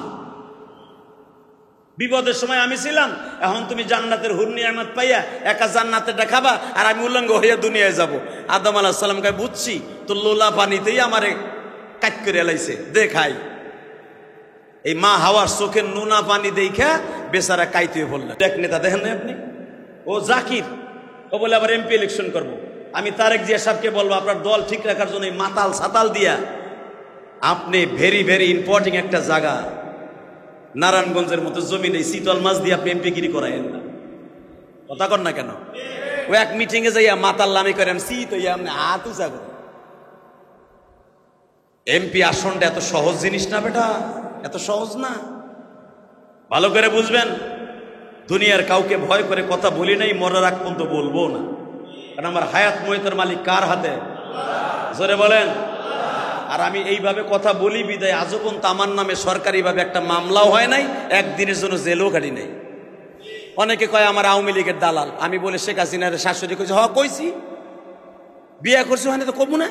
বিপদের সময় আমি ছিলাম, এখন তুমি জান্নাতের হুর নিয়ামত পাইয়া একা জান্নাতে দেখাবা, আর আমি উল্লঙ্ঘ হইয়া দুনিয়ায় যাব। আদম আলাইহিস সালামকে বুঝছি তো লোলা পানিতেই আমারে কাট করে এলাইছে দেখাই। এই মা হাওয়ার চোখের নোনা পানি দেখা বেচারা কাইতে বললেন। এক নেতা দেখেন না আপনি, ও জাকির, ও বলে আবার এমপি ইলেকশন করব। আমি তারেক জিয়া সাহেবকে বলবো আপনার দল ঠিক রাখার জন্য মাতাল সাতাল দিয়া আপনি ভেরি ভেরি ইম্পর্টেন্ট একটা জায়গা নারায়ণগঞ্জের মতো জমি নেই, শীতল মাছ দিয়ে আপনি এমপি গিরি করায়েন না। কথা কর না কেন? ও এক মিটিং এ যাইয়া মাতাল লামি করেন শীত হইয়া আপনি হাত উঁচা করে। এমপি আসনটা এত সহজ জিনিস না বেটা, এত সহজ না। ভালো করে বুঝবেন, দুনিয়ার কাউকে ভয় করে কথা বলি নাই, মরার আগ পর্যন্ত বলবো না। কারণ আমার হায়াত ময়তের মালিক কার হাতে? জোরে বলেন। আর আমি এইভাবে কথা বলি বিদায় আজও পর্যন্ত আমার নামে সরকারিভাবে একটা মামলাও হয় নাই, একদিনের জন্য জেলও কাটি নাই। অনেকে কয় আমার আওয়ামী লীগের দালাল। আমি বলে শেখ হাসিনার শাশুড়ি কইছি, হ কইছি, বিয়ে করছি হয় না তো কমু না,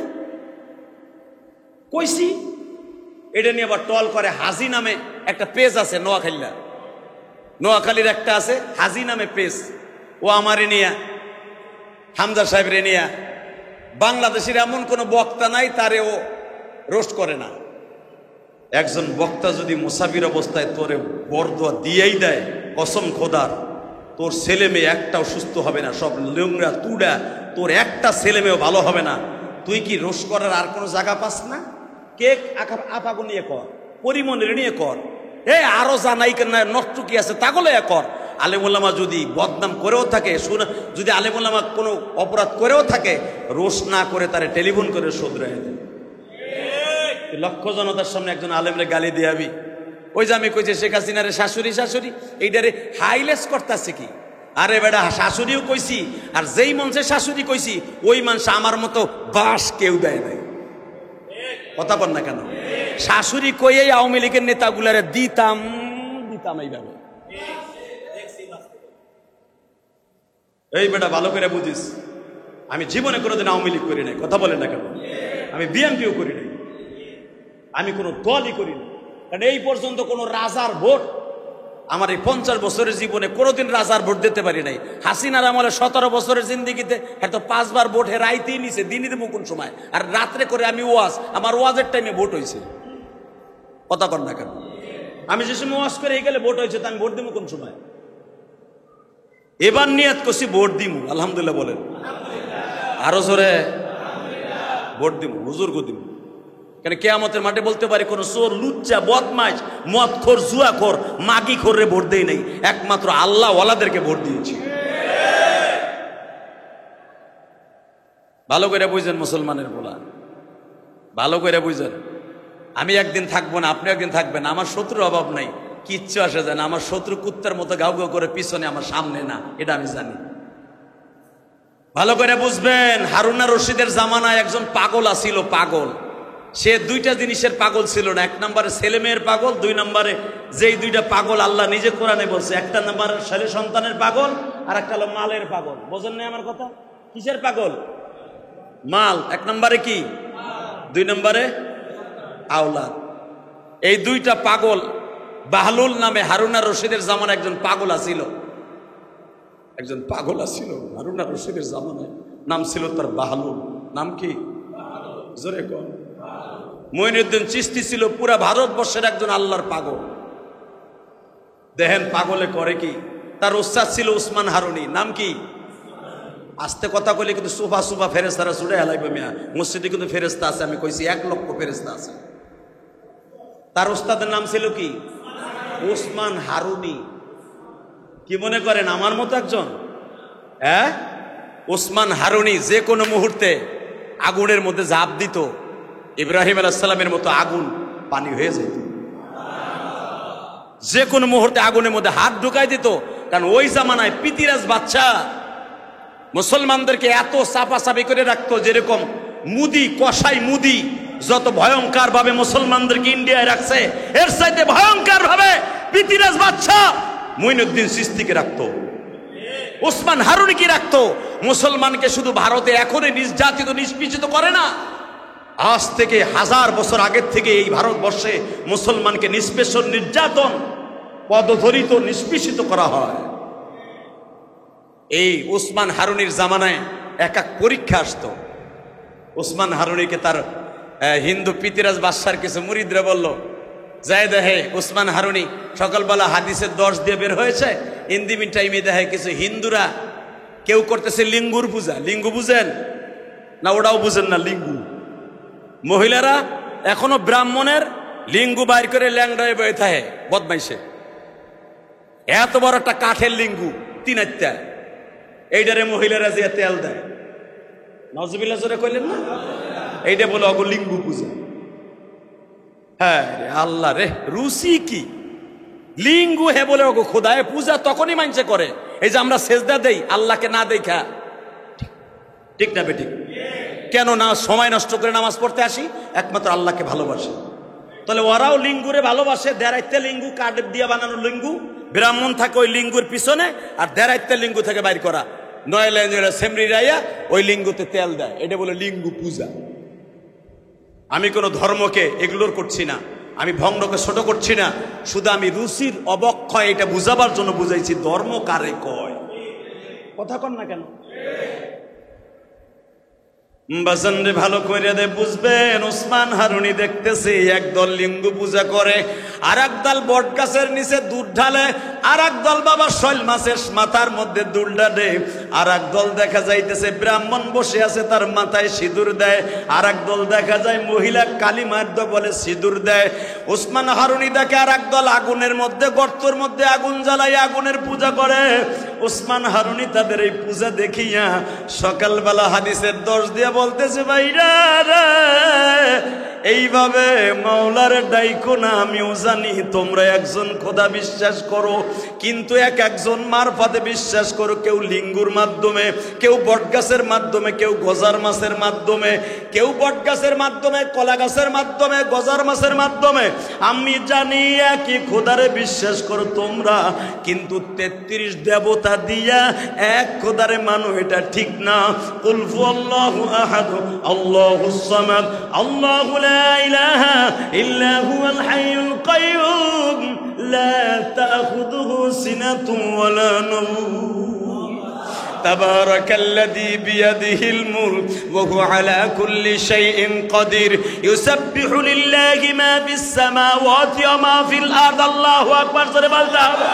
কইছি। এটা নিয়ে আবার টল করে। হাজি নামে একটা পেজ আছে নোয়াখালীর একটা আছে হাজি নামে পেজ, ও আমারে নিয়া, হামজা সাহেবরে নিয়া, বাংলাদেশের এমন কোন বক্তা নাই তারে ও রোস্ট করে না। একজন বক্তা যদি মুসাফির অবস্থায় তোরে বরদোয়া দিয়েই দেয়, কসম খোদার তোর ছেলে মেয়ে একটাও সুস্থ হবে না, সব নোংরা তুড়া, তোর একটা ছেলে মেয়েও ভালো হবে না। তুই কি রোস্ট করার আর কোনো জায়গা পাস না? কেক আপাগো নিয়ে কর, পরিমণের নিয়ে কর, আরো জানাই না নষ্ট কি আছে তাগলে কর। আলেমুল্লামা যদি বদনাম করেও থাকে, যদি আলেমুল্লামা কোনো অপরাধ করেও থাকে, রোষ না করে তারে টেলিফোন করে শুধরাই দেয়। লক্ষ জনতার সামনে একজন আলেমরে গালি দিয়াবি, ওই যে আমি কইছি শেখ হাসিনারে শাশুড়ি এইটারে হাইলেস করতেছে কি? আরে বেটা, শাশুড়িও কইছি, আর যেই মঞ্চে শাশুড়ি কইছি ওই মানুষ আমার মতো বাস কেউ দেয় নাই। কথা বল না কেন? শাশুড়ি কইয়েই আওয়ামী লীগের নেতাগুলারে দিতাম এইভাবে। এই বেটা ভালো করে বুঝিস, আমি জীবনে কোনোদিন আওয়ামী লীগ করি নাই। কথা বলেন না কেন? আমি বিএনপিও করি নাই, আমি কোনো দলই করি না। কারণ এই পর্যন্ত কোনো রাজার ভোট আমার এই 50 বছরের জীবনে কোনোদিন রাজার ভোট দিতে পারি নাই। হাসিনার আমলে 17 বছরের জিন্দিগিতে এত 5 বার ভোট রাইতেই নিছে, দিনই দেবো কোন সময়, আর রাত্রে করে আমি আমার ওয়াজের টাইমে ভোট হয়েছে। কথা কর না কেন? আমি যে সময় ওয়াজ করে গেলে ভোট হয়েছে, তা আমি ভোট দিব কোন সময়? এবার নিয়ত করছি ভোট দিমু, আলহামদুলিল্লাহ বলেন, আরো জোরে ভোট দিমু, হুজুরকে দিমু। কেন কিয়ামতের মাঠে বলতে পারি কোন চোর, লুচ্চা, বদমাইশ, মদখোর, জুয়াখোর, মাগিখোরে ভোট দেই নাই, একমাত্র আল্লাহ ওয়ালাদেরকে ভোট দিয়েছি। ভালো করে বুঝেন মুসলমানের বলা, ভালো করে বুঝেন। আমি একদিন থাকবো না, আপনি একদিন থাকবেন, আমার শত্রুর অভাব নাই, কিচ্ছু আসে যায় না। আমার শত্রু কুত্তার মতো গাউ গাউ করে পিছনে, আমার সামনে না, এটা আমি জানি। ভালো করে বুঝবেন, হারুনা রশিদের জামানায় একজন পাগল আছিল, পাগল। সে দুইটা জিনিসের পাগল ছিল না, 1 নম্বরে ছেলে মেয়ের পাগল, 2 নম্বরে যেই দুইটা পাগল আল্লাহ নিজে কোরআনে বলছে, একটা নম্বরে ছেলে সন্তানের পাগল, আর একটা হলো মালের পাগল। বোঝেন না আমার কথা? কিসের পাগল? মাল 1 নম্বরে কি, 2 নম্বরে আওলাদ। এই দুইটা পাগল, বাহলুল নামে হারুনা রশিদের জামানায় একজন পাগল আছিল, হারুনা রশিদের জামানায়, নাম ছিল তার বাহলুল। নাম কি? জোরে কোন? মঈনুদ্দিন চিশতি ছিল পুরা ভারতবর্ষের একজন আল্লাহর পাগল। দেখেন পাগলে করে কি। তার উস্তাদ ছিল উসমান হারুনি। নাম কি? আস্তে কথা কইলে কিন্তু সুফা ফেরেস্তারা ছুড়ে হেলাইবে মিয়া। মসজিদে কিন্তু ফেরেস্তা আছে, আমি কইছি 1 লক্ষ ফেরেস্তা আছে। তার উস্তাদের নাম ছিল কি? উসমান হারুনি। কি মনে করেন আমার মতো একজন? উসমান হারুনি যে কোনো মুহূর্তে আগুনের মধ্যে ঝাঁপ দিত, ইব্রাহিম আলাইহিস সালামের মতো আগুন পানি হয়ে যেত। যে কোনো মুহূর্তে আগুনের মধ্যে হাত ঢুকাই দিত। কারণ ওই জামানায় পিতিরাজ বাচ্চা মুসলমানদেরকে এত চাপাচাপি করে রাখতো, যেরকম মুদি, কসাই মুদি যত ভয়ঙ্কর ভাবে মুসলমানদেরকে ইন্ডিয়ায় রাখছে, এর চাইতে ভয়ঙ্কর ভাবে পিতিরাজ বাচ্চা মঈনুদ্দিন চিশতিকে রাখতো, উসমান হারুনি কি রাখতো। মুসলমানকে শুধু ভারতে এখনই নির্যাতিত নিষ্পেষিত করে না, আজ থেকে 1000 বছর আগের থেকে এই ভারতবর্ষে মুসলমানকে নিষ্পেষণ, নির্যাতন, পদধরিত, নিষ্পেষিত করা হয়। এই উসমান হারুনির জামানায় এক পরীক্ষা আসতো। উসমান হারুনিকে তার হিন্দু পিতিরাজ বাদশার কিছু মুরিদরা বলল, যাই দেখে উসমান হারুনি সকালবেলা হাদিসের 10 দিয়ে বের হয়েছে, ইন্দিমিন টাইমে দেখে কিছু হিন্দুরা কেউ করতেছে লিঙ্গুর পূজা। লিঙ্গু বুঝেন না? ওটাও বুঝেন না। লিঙ্গু, মহিলারা এখনো ব্রাহ্মণের লিঙ্গু বাইর করে ল্যাংড়ায় বয়ে থাকে বদমাইশে। এত বড় একটা কাঠের লিঙ্গু, 3 আত্মা, এইটারে মহিলারা যে তেল দেয়, নজবিল্লাহ জোরে কইলেন না? এইটা বলে অগো লিঙ্গু পূজা। হ্যাঁ রে আল্লাহ রে, রুচি কি! লিঙ্গু হে বলে ওগো খোদায় পূজা তখনই মানছে করে এই যে আমরা সেজদা দেই আল্লাহকে না দেখা, ঠিক না বেঠিক? কেন না সময় নষ্ট করে নামাজ পড়তে আসি? একমাত্র আল্লাহকে ভালোবাসে। তাহলে ওরাও লিঙ্গুরে ভালোবাসে, দেড়াইতে লিঙ্গু কাঠ দিয়ে বানানো লিঙ্গু, ব্রাহ্মণ থাকে ওই লিঙ্গুর পিছনে, আর দেড়াইতে লিঙ্গু থেকে বাইর করা নয়লা সেমরি রাইয়া ওই লিঙ্গুতে তেল দেয়, এটা বলে লিঙ্গু পূজা। আমি কোনো ধর্মকে এগুলোর করছি না, আমি ভণ্ডকে ছোট করছি না, শুধু আমি রুচির অবক্ষয় এটা বুঝাবার জন্য বুঝাইছি ধর্ম কারে কয়। কথা কন না কেন? বাসনরে ভালো করে দে বুঝবেন। ওসমান হারুনি দেখতেছে একদল লিঙ্গু পূজা করে, আর একদল বট গাছের নিচে দুধ ঢালে, আর একদল বাবা শৈল মাছের মাথার মধ্যে দুধ ঢালে, আর একদল দেখা যাইতেছে ব্রাহ্মণ বসে আছে তার মাথায় সিঁদুর দেয়, আর একদল দেখা যায় মহিলা কালিমার বলে সিঁদুর দেয়। ওসমান হারুনি দেখে আর একদল আগুনের মধ্যে গর্তর মধ্যে আগুন জ্বালাই আগুনের পূজা করে। ওসমান হারুনি তাদের এই পূজা দেখিয়া সকালবেলা হাদিসের দর্শ দিয়ে বলতেছে ভাইরা রে, এইভাবে মাওলার ডাইকো না, আমিও জানি তোমরা একজন খোদা বিশ্বাস করো, কিন্তু এক একজন মারফতে বিশ্বাস করো। কেউ লিঙ্গুর মাধ্যমে, কেউ বটগাছের মাধ্যমে, কেউ গজার মাছের মাধ্যমে, কেউ বটগাছের মাধ্যমে, কলা গাছের মাধ্যমে, গজার মাছের মাধ্যমে। আমি জানি একই খোদারে বিশ্বাস করো তোমরা, কিন্তু 33 দেবতা দিয়া এক খোদারে মানো, এটা ঠিক না। কুল হুয়াল্লাহু আহাদ আল্লাহুস সামাদ আল্লাহু লা ইলাহা ইল্লা হুয়াল হাইয়ুল কাইয়্যুম লা তাখুযুহু সিনাতুন ওয়ালা নাওম তাবারাকাল্লাযী বিয়াদিহিল মুলক ওয়া হুয়া আলা কুল্লি শাইইন কাদির ইউসাব্বিহু লিল্লাহি মা ফিস সামাওয়াতি ওয়া মা ফিল আরদ। আল্লাহু আকবার। জোরে বলতে হবে।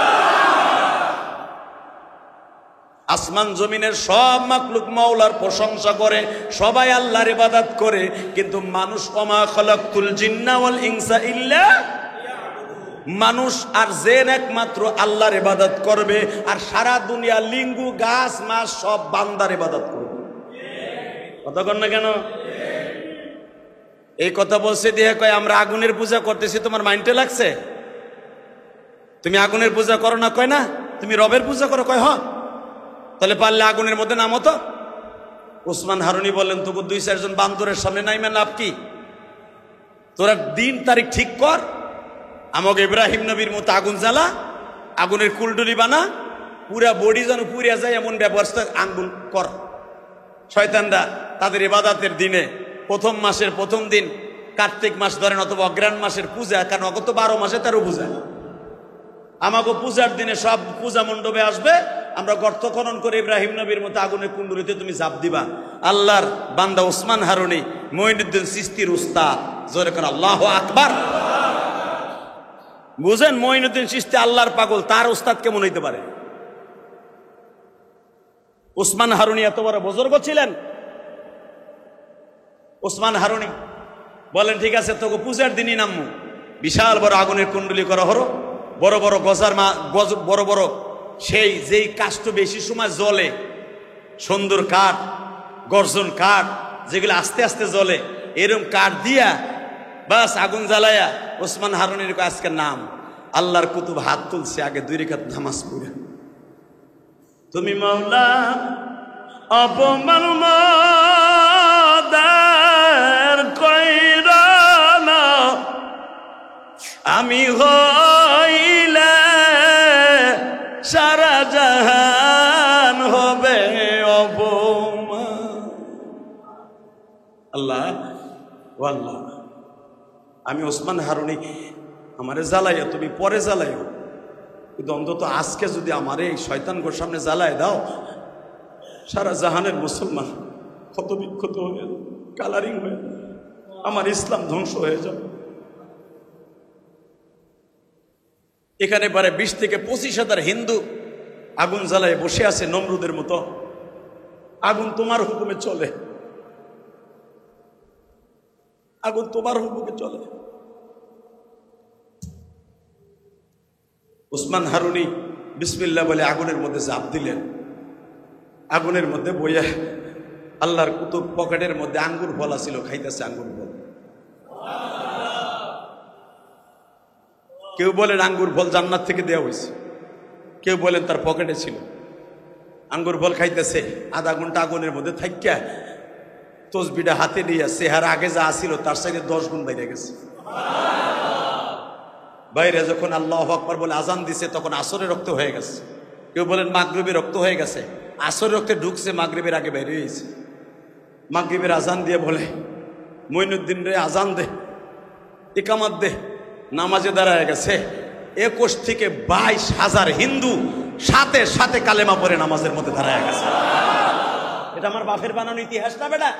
আসমান জমিনের সব মাখলুক মাওলার প্রশংসা করে, সবাই আল্লাহর ইবাদত করে, কিন্তু মানুষ ওমা খালাকতুল জিন্না ওয়াল ইনসা ইল্লা, মানুষ আর জিন একমাত্র আল্লাহর ইবাদত করবে, আর সারা দুনিয়া লিঙ্গু গাছ মাছ সব বান্দার ইবাদত করবে। কথা কন না কেন? এই কথা বলছে দিয়ে কয় আমরা আগুনের পূজা করতেছি, তোমার মাইন্ডে লাগছে? তুমি আগুনের পূজা করো না? কয় না। তুমি রবের পূজা করো? কয় হ্যাঁ। তাহলে পারলে আগুনের মধ্যে নামো তো। ওসমান হারুনি বললেন তোকে 2-4 জন বান্দরের সামনে নাইমে লাভ কি? তোরা দিন তারিখ ঠিক কর, আমাকে ইব্রাহিম নবীর মতো আগুন জ্বালা, আগুনের কুলডুলি বানা, পুরা বডি যেন পুড়িয়া যায় এমন ব্যবস্থা আগুন কর। শয়তানরা তাদের ইবাদতের দিনে প্রথম মাসের প্রথম দিন, কার্তিক মাস ধরেন অথবা অগ্রহায়ণ মাসের পূজা, কারণ অগত 12 মাসে 13 পূজা। আমাকে পূজার দিনে সব পূজা মণ্ডপে আসবে, আমরা গর্ত খনন করে ইব্রাহিম নবীর মতো আগুনের কুণ্ডুলিতে তুমি ঝাঁপ দিবা। আল্লাহর বান্দা ওসমান হারুনি মঈনুদ্দিন চিশতির উস্তাদ। জোরে করে আল্লাহু আকবার। বুঝেন, মঈনুদ্দিন চিশতি আল্লাহর পাগল, তার উস্তাদ কেমন হইতে পারে? ওসমান হারুনি এত বড় বুজুর্গ ছিলেন। ওসমান হারুনি বলেন ঠিক আছে তোকে পূজার দিনই নামবো। বিশাল বড় আগুনের কুণ্ডলি করা হলো, বড় বড় গজার বড় বড় সেই যেই কাষ্ঠ বেশি সময় জ্বলে, সুন্দর কাঠ, গর্জন কাঠ, যেগুলো আস্তে আস্তে জ্বলে, এরকম কাঠ দিয়া বাস আগুন জ্বালায়া ওসমান হারুনির আজকের নাম। আল্লাহর কুতুব হাত তুলছে, আগে 2 রাকাত নামাজ পড়ে তুমি মাওলা অপমান মোদের কইরা না, আমি হইলে সারা জাহান হবে অপমান। আল্লাহ ও আল্লাহ, আমি ওসমান হারুনি আমারে জ্বালাইয়া তুমি পরে জ্বালাইও, কিন্তু অন্তত আজকে যদি আমারে এই শয়তানগোর সামনে জ্বালায় দাও, সারা জাহানের মুসলমান ক্ষত বিক্ষত হয়ে কালারিং হয়ে আমার ইসলাম ধ্বংস হয়ে যাবে। এখানে প্রায় 20 থেকে 25,000 হিন্দু আগুন জ্বালায় বসে আছে নমরুদের মতো। আগুন তোমার হুকুমে চলে, আগুন তোমার হুকুমে চলে। ওসমান হারুনি বিসমিল্লাহ বলে আগুনের মধ্যে ঝাঁপ দিলেন। আগুনের মধ্যে বইয়া আল্লাহর কুতুব পকেটের মধ্যে আঙ্গুর ফল ছিল, খাইতেছে আঙ্গুর ফল। কেউ বলেন আঙ্গুর ফল জান্নাত থেকে দেওয়া হয়েছে, কেউ বলেন তার পকেটে ছিল। আঙ্গুর ফল খাইতেছে, আধা ঘন্টা আগুনের মধ্যে থাকিয়া তসবিটা হাতে নিয়ে চেহারা আগে যা আসিল তার সাইডে 10 গুণ বাইরে গেছে। বাইরে যখন আল্লাহু আকবার বলে আজান দিছে তখন আসরের রক্ত হয়ে গেছে। কেউ বলেন মাগরিবের রক্ত হয়ে গেছে, আসরের রক্তে ঢুকছে, মাগরিবের আগে বাইরে হয়েছে। মাগরিবের আজান দিয়ে বলে মঈনুদ্দিন রে আজান দে, ইকামত দে, নামাজে দাঁড়ায় গেছে। 21 থেকে 22,000 হিন্দু সাথে সাথে কালেমা পড়ে নামাজের মধ্যে দাঁড়ায় গেছে। এটা আমার বাপের বানানো ইতিহাস না বেটা।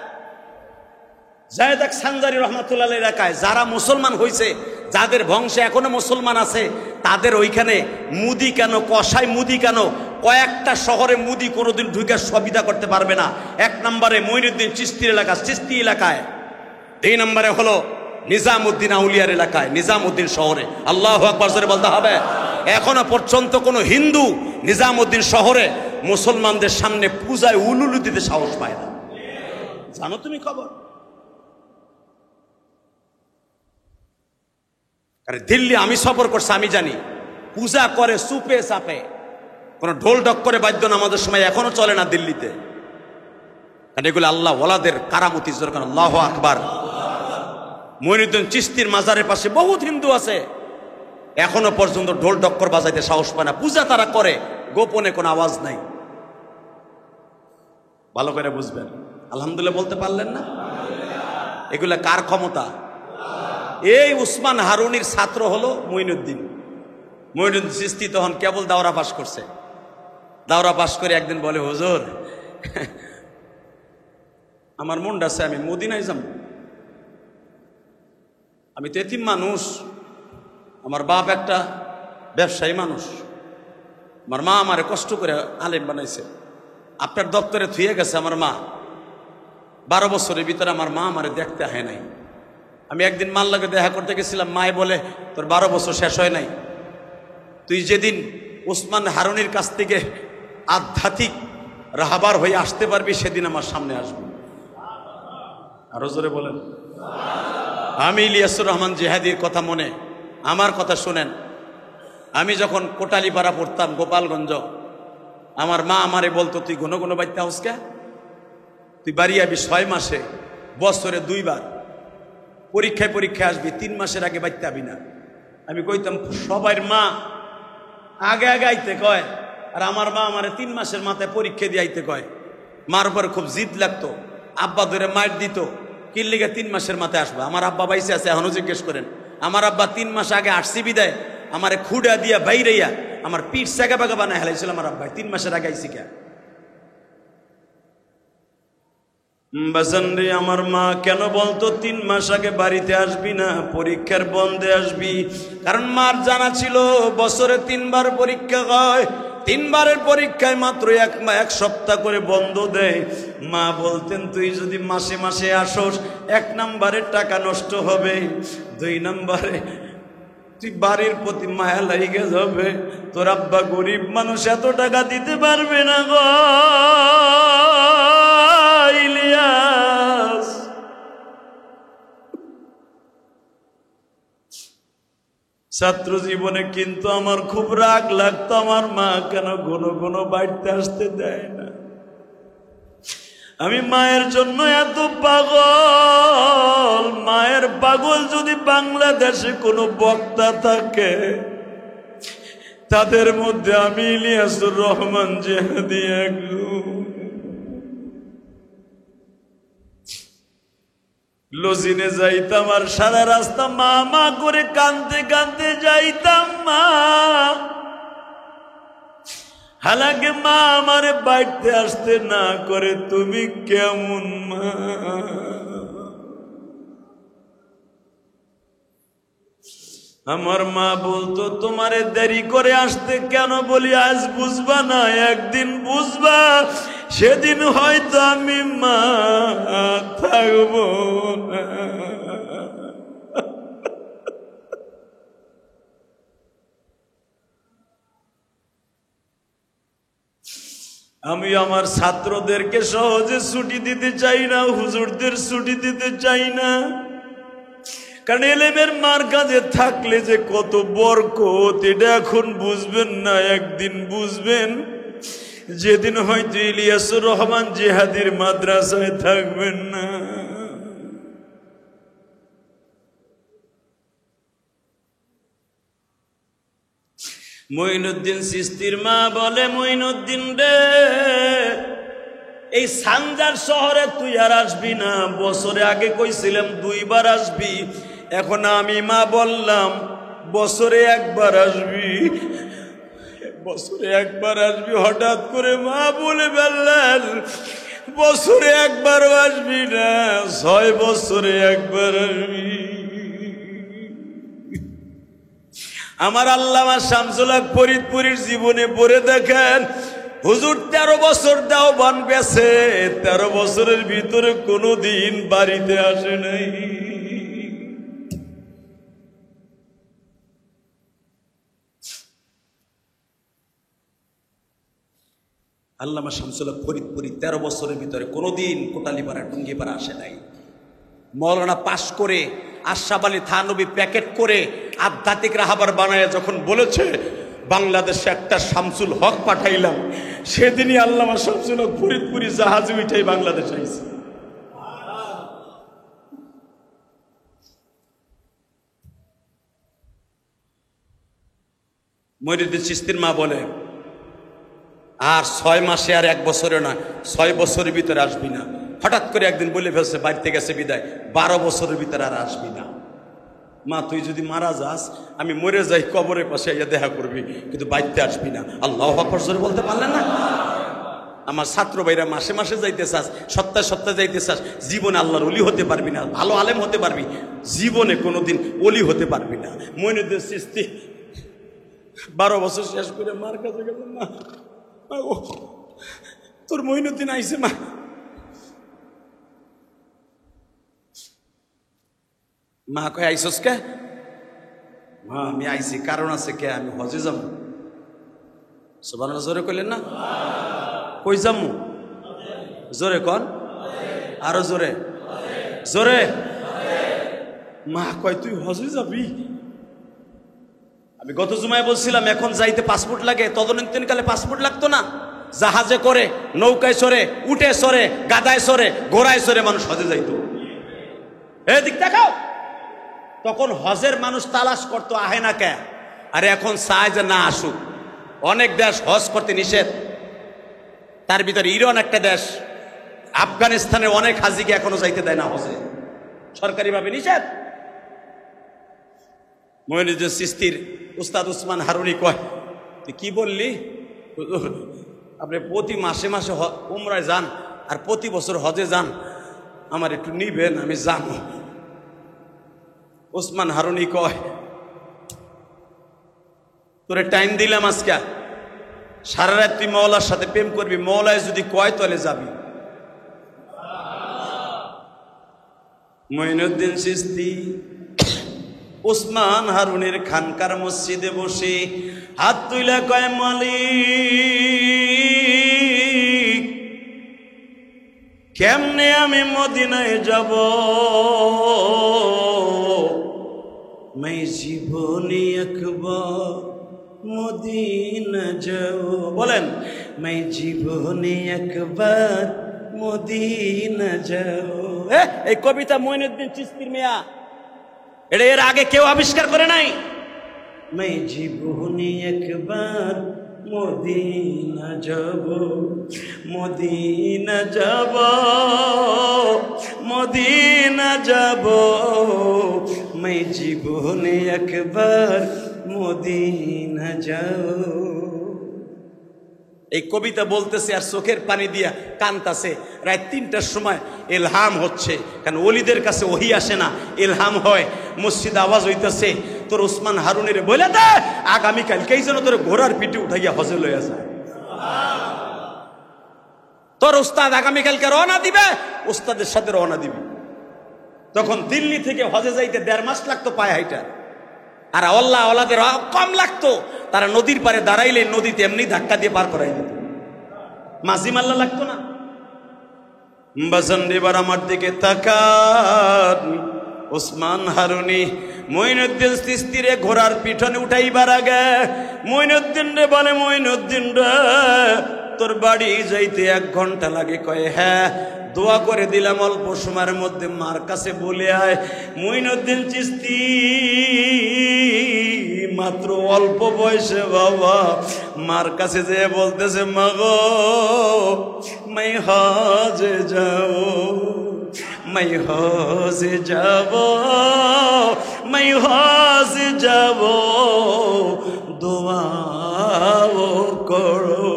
জায়েদ সানজারি রহমাতুল্লাহ এলাকায় যারা মুসলমান হয়েছে, যাদের বংশে এখনো মুসলমান আছে, তাদের ওইখানে মুদি কেন, কষাই মুদি কেন, কয়েকটা শহরে মুদি কোনোদিন ঢুকে সুবিধা করতে পারবে না। 1 নম্বরে মঈনুদ্দিন চিশতির এলাকা, চিশতি এলাকায়। 2 নম্বরে হলো নিজামউদ্দিন আউলিয়ার এলাকায়, নিজামউদ্দিন শহরে। আল্লাহু আকবার জোরে বলতে হবে। এখনো পর্যন্ত কোনো হিন্দু নিজামউদ্দিন শহরে মুসলমানদের সামনে পূজায় উলুলু দিতে সাহস পায় না। জানো তুমি খবর? আরে দিল্লি আমি সফর করছি, আমি জানি পূজা করে সুপে চাপে, কোনো ঢোল ডক করে বাদ্য নামাজের সময় এখনো চলে না দিল্লিতে। কারণ এগুলো আল্লাহ ওয়ালাদের কারামতি। আল্লাহু আকবার। মঈনুদ্দিন চিশতির মাজারের পাশে বহুত হিন্দু আছে, এখনো পর্যন্ত ঢোল ডক্কর বাজাইতে সাহস পায় না। পূজা তারা করে গোপনে, কোনো আওয়াজ নাই। ভালো করে বুঝবেন। আলহামদুলিল্লাহ বলতে পারলেন না? এগুলা কার ক্ষমতা? এই উসমান হারুনির ছাত্র হলো মঈনুদ্দিন। মঈনুদ্দিন চিশতি তখন কেবল দাওরা পাশ করছে। দাওরা পাশ করে একদিন বলে, হুজুর আমার মনটা আছে আমি মদিনায় যাব। আমি তো এতিম মানুষ, আমার বাপ একটা ব্যবসায়ী মানুষ, আমার মা আমারে কষ্ট করে আলেম বানাইছে, আপনার দপ্তরে থুয়ে গেছে আমার মা। 12 বছরের ভিতরে আমার মা আমারে দেখতে হয় নাই। আমি একদিন মার লাগে দেখা করতে গেছিলাম, মায়ে বলে তোর 12 বছর শেষ হয় নাই, তুই যেদিন উসমান হারুনির কাছ থেকে আধ্যাত্মিক রাহাবার হয়ে আসতে পারবি সেদিন আমার সামনে আসবি। আরো জোরে বলেন। আমি ইলিয়াসুর রহমান জিহাদির কথা মনে, আমার কথা শুনেন। আমি যখন কোটালীপাড়া পড়তাম গোপালগঞ্জ, আমার মা আমারে বলতো তুই ঘন ঘন বাইতে হাউসকা, তুই বাড়ি আবি 6 মাসে, বছরে 2 বার, পরীক্ষায় আসবি, 3 মাসের আগে বাইতে আবি না। আমি কইতাম সবাই মা আগে আগে আইতে কয়, আর আমার মা আমারে 3 মাসের মাথায় পরীক্ষা দিয়ে আইতে কয়। মার উপর খুব জিদ লাগতো, আব্বা ধরে মার দিত, কির লিগে 3 মাসের মাথায় আসবা। আমার আব্বা বাইসে আছে, এখনো জিজ্ঞেস করেন। আমার আব্বা 3 মাস আগে আসছি বিদায় আমারে খুঁড়া দিয়া বাইরেইয়া আমার পিঠ সাগা বাগা বানায় হেলাইছিল আমার আব্বা। 3 মাসের আগে আইসি কে বাজান রে? আমার মা কেন বলতো 3 মাস আগে বাড়িতে আসবি না, পরীক্ষার বন্ধে আসবি? কারণ মার জানা ছিল বছরে 3 বার পরীক্ষা হয়, 3 বারের পরীক্ষায় মাত্র 1 সপ্তাহ করে বন্ধ দেয়। মা বলতেন তুই যদি মাসে মাসে আসোস, 1 নম্বরের টাকা নষ্ট হবে, 2 নম্বরে তুই বাড়ির প্রতি মায়া লাগে যাবে, তোর আব্বা গরিব মানুষ এত টাকা দিতে পারবে না গো ইলিয়াস। ছাত্র জীবনে কিন্তু আমার খুব রাগ লাগতো, আমার মা কেন ঘন ঘন বাড়িতে আসতে দেয় না। আমি মায়ের জন্য এত পাগল। মায়ের পাগল যদি বাংলাদেশে কোনো বক্তা থাকে, তাদের মধ্যে আমি ইলিয়াসুর রহমান জিহাদি একজন। লজিনে যাইতাম আর সারা রাস্তা মা মা করে কাঁদতে কাঁদতে যাইতাম। মা হালাকে মা আমারে বাড়িতে আসতে না করে, তুমি কেমন মা? আমার মা বলতো তোমারে দেরি করে আসতে কেন বলি, আজ বুঝবা না, একদিন বুঝবা, সেদিন হয়তো আমি মা থাকবো না। আমি আমার ছাত্রদেরকে সহজে ছুটি দিতে চাই না, হুজুরদের ছুটি দিতে চাই না। কারণ এলেমের মার কাছে থাকলে যে কত বরকত এটা এখন বুঝবেন না, একদিন বুঝবেন যেদিন হয়তো ইলিয়াসুর রহমান জিহাদির মাদ্রাসায় থাকবেন না। মঈনুদ্দিন চিশতির মা বলে, মঈনুদ্দিন রে, এই সানজার শহরে তুই আর আসবি না, বছরে আগে কইছিলাম 2 বার আসবি, এখন আমি মা বললাম বছরে 1 বার আসবি, বছরে 1 বার আসবি। হঠাৎ করে মা বলে ফেললেন, বছরে 1 বারও আসবি না, 6 বছরে 1 বার আসবি। আমার আল্লামা শামসুল হক ফরিদপুরীর জীবনে পড়ে দেখেন, হুজুর 13 বছর দেওবান গেছে, 13 বছরের ভিতরে কোনোদিন বাড়িতে আসে নাই। আল্লামা শামসুল হক ফরিদপুরী 13 বছরের ভিতরে কোনোদিন কোটালীপাড়া টুঙ্গিপাড়া আসে নাই। মৌলানা পাশ করে আশরাফ আলী থানভী প্যাকেট করে আধ্যাত্মিক রাহাবার বানায় যখন বলেছে বাংলাদেশে একটা শামসুল হক পাঠাইলাম, সেদিনই আল্লামা শামসুল হক ফরিদপুরী জাহাজে উঠাই বাংলাদেশ আইছে। মঈনুদ্দিন চিশতির মা বলে, আর 6 মাসে আর 1 বছরে না, 6 বছরের ভিতরে আসবি না। হঠাৎ করে একদিন বলে ফেলছে, বাড়িতে গেছে বিদায়, 12 বছরের ভিতরে আর আসবি না। মা তুই যদি মারা যাস, আমি মরে যাই, কবরের পাশে ইয়া দেখা করবি, কিন্তু বাড়িতে আসবি না। আল্লাহু আকবার জোরে বলতে পারলেন না? আমার ছাত্র ভাইরা মাসে মাসে যাইতে চাস, সপ্তাহে সপ্তাহে যাইতে চাস, জীবনে আল্লাহর ওলি হতে পারবি না, ভালো আলেম হতে পারবি, জীবনে কোনোদিন ওলি হতে পারবি না। মঈনুদ্দিন চিশতি 12 বছর শেষ করে মার কাছে গেল, মা তোর মঈনুদ্দিন আইছে। মা মা কয় আইসস কে? মা আমি আইছি, কারণ আছে কে, আমি হজে যাবো। সুবহানাল্লাহ জোরে কইলেন না? কই যাবো? জোরে কন, আরো জোরে, জোরে। মা কয় তুই হজে যাবি? আমি গত জুমায় বলছিলাম এখন যাইতে পাসপোর্ট লাগে, তদনীন্তনকালে পাসপোর্ট লাগতো না। জাহাজে করে, নৌকায় চড়ে, উটে চড়ে, গাদায় চড়ে, ঘোড়ায় চড়ে মানুষ হজে যাইতো। এদিক দেখাও, তখন হজের মানুষ তালাশ করতো, আহে না কে। আর এখন চায় যে না আসুক। অনেক দেশ হজ করতে নিষেধ, তার ভিতরে ইরান একটা দেশ, আফগানিস্তানের অনেক হাজিকে এখনো যাইতে দেয় না হজে, সরকারিভাবে নিষেধ। মঈনুদ্দিন চিশতির উস্তাদ উসমান হারুনি কয়, তুই কি বললি? আপনি প্রতি মাসে মাসে উমরায় যান আর প্রতি বছর হজে যান, আমার একটু নিবেন, আমি যাবো। উসমান হারুনি কয়, তোরে টাইম দিলাম আজকে, সারা রাত তুই মওলার সাথে প্রেম করবি, মওলায় যদি কয় তাহলে যাবি। মঈনুদ্দিন চিশতি উসমান হারুনের খানকার মসজিদে বসে হাত তুইলা কয়, মালিক কেমনে আমি মদিনায় যাব? मैं জীবনে একবার মদিনা যাব। বলেন, मैं জীবনে একবার মদিনা যাব। এই কবিতা মঈনুদ্দিন চিশতির মিয়া, এটা এর আগে কেউ আবিষ্কার করে নাই। मैं জীবনে একবার মদিনা যাব, মদিনা যাব, মদিনা যাব, मैं জীবনে একবার মদিনা যাব। এই কবিতা বলতেছে আর চোখের পানি দিয়া কানতাছে। রাত 3টার সময় ইলহাম হচ্ছে, কারণ ওলিদের কাছে ওহি আসে না, ইলহাম হয়। মসজিদ আওয়াজ হইতেছে, তোর উসমান হারুনের বলে দে আগামীকালকেই যেন তোর ঘোড়ার পিঠে উঠাইয়া হজে লইয়া যায়। তোর উস্তাদ আগামীকালকে রওনা দিবে, উস্তাদের সাথে রওনা দিবি। তখন দিল্লি থেকে হজে যাইতে 1.5 মাস লাগতো পায়ে হাইটা, আর আল্লাহ ওলাদের কম লাগতো। তারা নদীর পারে দাঁড়াইলে নদীতে এমনি ধাক্কা দিয়ে পার করাই দিত, মাঝি মাল্লা লাগতো না। বাজান এবার আমার দিকে তাকান, ওসমান হারুনি মঈনুদ্দিন চিশতিরে ঘোড়ার পিছনে উঠাইবার আগে মঈনুদ্দিন রে বলে, মঈনুদ্দিন রে তোর বাড়ি যাইতে 1 ঘন্টা লাগে। কয় হ্যাঁ, দোয়া করে দিলাম অল্প সময়ের মধ্যে মার কাছে বলে আয়। মঈনুদ্দিন চিশতি মাত্র অল্প বয়সে বাবা মার কাছে যেয়ে বলতেছে, মা গো मैं हजे जाओ, मैं हजे जाओ, मैं हजे जाओ, দোয়াও করো।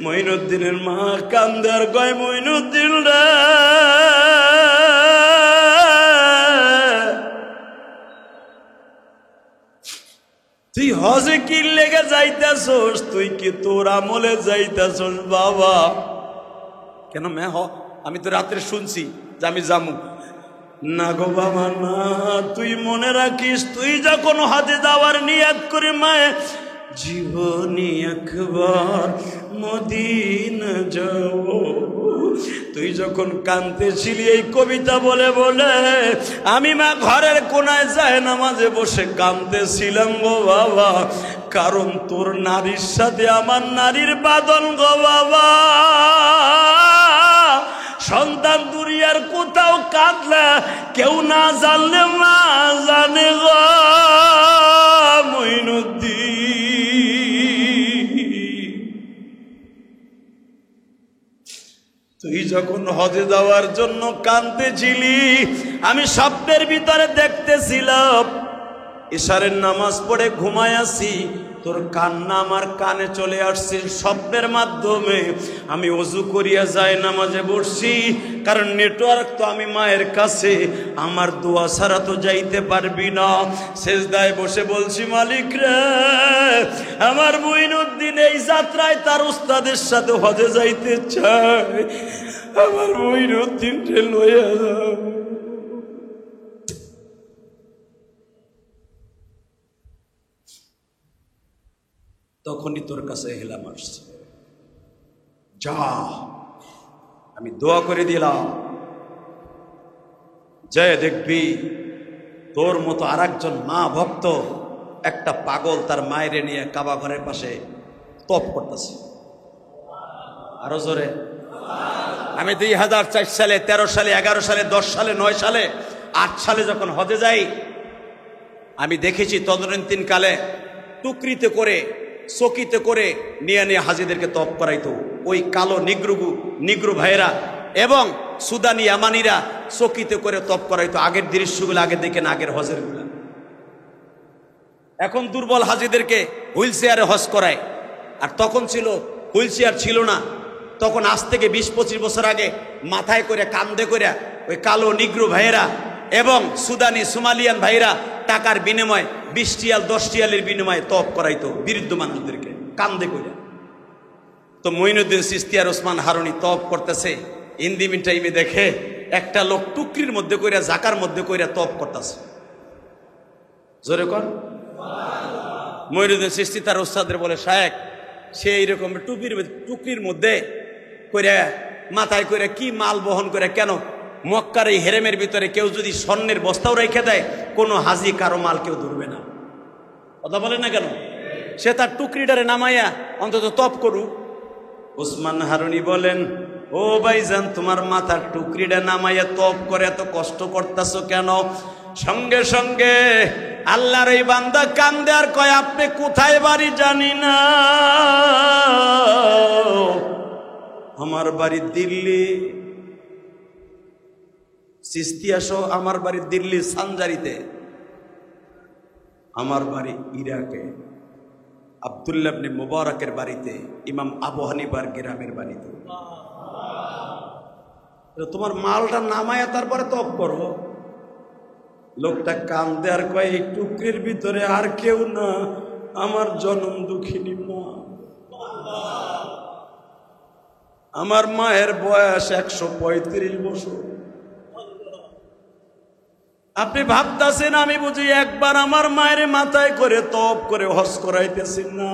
মঈনুদ্দিনের মা কান্দে আর কয়, মঈনুদ্দিন রে তুই হজে কি লেগে যাইতাছস? তুই কি তোর আমলে যাইতাছস বাবা? কেন আমি তো রাত্রে শুনছি যে আমি যামু না গো বাবা না। তুই মনে রাখিস, তুই যখন হজে যাওয়ার নিয়ত করে মায়ে জীবনী একবার মদিনা যাও, তুই যখন কাঁদতেছিলি এই কবিতা বলে বলে আমি মা ঘরের কোনায় যায় নামাজে বসে কাঁদতেছিলাম গো বাবা, কারণ তোর নারীর সাথে আমার নারীর বাদন গো বাবা। সন্তান দুনিয়ার কোথাও কাঁদলে কেউ না জানলে মা জানে গো মঈনুদ্দিন। তুই যখন হজে যাওয়ার জন্য কাঁদতেছিলি আমি স্বপ্নের ভিতরে দেখতেছিলাম ইশারের নামাজ পড়ে ঘুমায় আছি, তোর কান্না আমার কানে চলে আসছে স্বপ্নের মাধ্যমে। আমি ওযু করিয়া যায় নামাজে বসছি, কারণ নেটওয়ার্ক তো আমি মায়ের কাছে, আমার দোয়া ছাড়া তো যাইতে পারবি না। সেজদায় বসে বলছি, মালিক রে আমার মঈনুদ্দিন এই যাত্রায় তার উস্তাদের সাথে হজে যাইতে চায়, আমার মঈনুদ্দিন রে লইয়া যাও। তখনই তোর কাছে হেলাম আসছে, যা আমি দোয়া করে দিলাম, জয় দেখবি তোর মতো আরেকজন মা ভক্ত একটা পাগল তার মায়েরে নিয়ে কাবা ঘরের পাশে তপ করতেছে। আরো জোরে। আমি 2004 সালে, 13 সালে, 11 সালে, 10 সালে, 9 সালে, 8 সালে যখন হজে যাই আমি দেখেছি তদানীন্তন কালে টুকরিতে করে চকিতে করে নিয়ে নিয়ে হাজিদেরকে তপ করাইতো ওই কালো নিগ্রু ভাইয়েরা এবং সুদানি ইয়ামানিরা চকিতে করে তপ করাইতো। আগের দৃশ্যগুলো আগে দেখেন, আগের হজের গুলা। এখন দুর্বল হাজিদেরকে হুইল চেয়ারে হজ করায়, আর তখন ছিল হুইল চেয়ার ছিল না। তখন আজ থেকে 20-25 বছর আগে মাথায় করে কান্দে করে ওই কালো নিগ্রু ভাইয়েরা এবং সুদানি সোমালিয়ান ভাইরা টাকার বিনিময়ে 20 রিয়াল 10 রিয়ালের বিনিময়ে তপ করাইতো বৃদ্ধ মানুষদেরকে কান্দে করে। তো মঈনুদ্দিন চিশতি আর ওসমান হারুনি তপ করতেছে, ইন্দিমিন টাইমে দেখে একটা লোক টুকরির মধ্যে কইরা জাকার মধ্যে কইরা তপ করতেছে। জোরে কর। মঈনুদ্দিন চিশতি তার ওস্তাদের বলে, শায়েখ সে এইরকম টুকরির মধ্যে কইরা মাথায় করে কি মাল বহন করে, কেন মক্কার এই হেরেমের ভিতরে কেউ যদি স্বর্ণের বস্তাও রেখে দেয় কোনো হাজি কারো মাল কেউ ধরবে না। কথা বলেন না কেন? সে তার টুকরিটারে নামাইয়া অন্তত তপ করুক। ওসমান হারুনি বলেন, ও ভাইজান তোমার মাথার টুকরিটা নামাইয়া তপ করে এত কষ্ট করতেছো কেন? সঙ্গে সঙ্গে আল্লাহর এই বান্দা কান্দে আর কয়, আপনি কোথায় বাড়ি জানি না, আমার বাড়ি দিল্লি। চিশতি আসো, আমার বাড়ি দিল্লি সানজারিতে, আমার বাড়ি ইরাকে, আব্দুল্লাহ ইবনে মুবারকের বাড়িতে, ইমাম আবু হানিফার গ্রামের বাড়িতে। তোমার মালটা নামায়া তারপরে তপ করো। লোকটা কান্দে আর কয়, এই টুকরির ভিতরে আর কেউ না, আমার জনম দুঃখিনী মা। আমার মায়ের বয়স 135 বছর। আপনি ভাবতেছেন আমি বুঝি একবার আমার মায়ের মাথায় করে তপ করে হজ করাইতেছি না,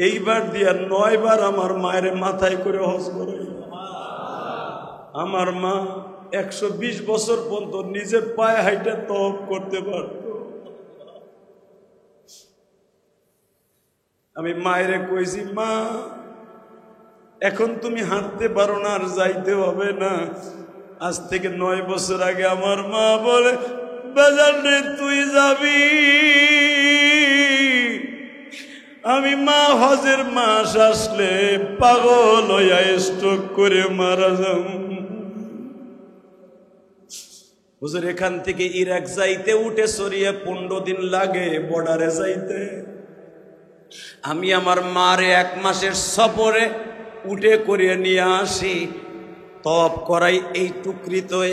এইবার দিয়া 9 বার আমার মায়ের মাথায় করে হজ করাই। আমার মা 120 বছর পর্যন্ত নিজের পায়ে হাইটা তওয়াফ করতে পারত। আমি মায়েরে কইছি, মা এখন তুমি হাঁটতে পারো না, আর যাইতে হবে না। আজ থেকে 9 বছর আগে আমার মা বলে, বাজার রে তুই যাবি। আমি মা হজের মাস আসলে পাগল হইয়া স্ট্রোক করে মারা যাব। হুজুর এখান থেকে ইরাক যাইতে উঠে সরিয়ে 15 দিন লাগে বর্ডারে যাইতে। আমি আমার মারে 1 মাসের সফরে উঠে করিয়ে নিয়ে আসি, তওয়াফ করাই এই টুকরিতে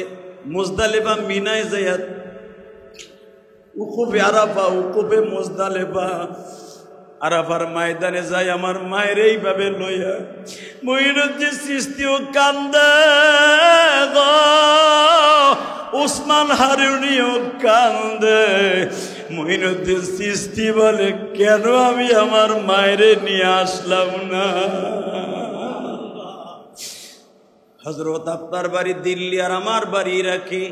মুজদালিফা মিনায় যাইয়া উকুফে আরাফা, উকুফে মুজদালিফা, আরাফার ময়দানে যাই আমার মায়ের এইভাবে লইয়া। মঈনুদ্দিন চিশতিও কান্দে গো, উসমান হারুনিও কান্দে। মঈনুদ্দিন চিশতি বলে, কেন আমি আমার মায়েরে নিয়ে আসলাম না? হযরত আপনার বাড়ি দিল্লি আর আমার বাড়ি ইরাকি।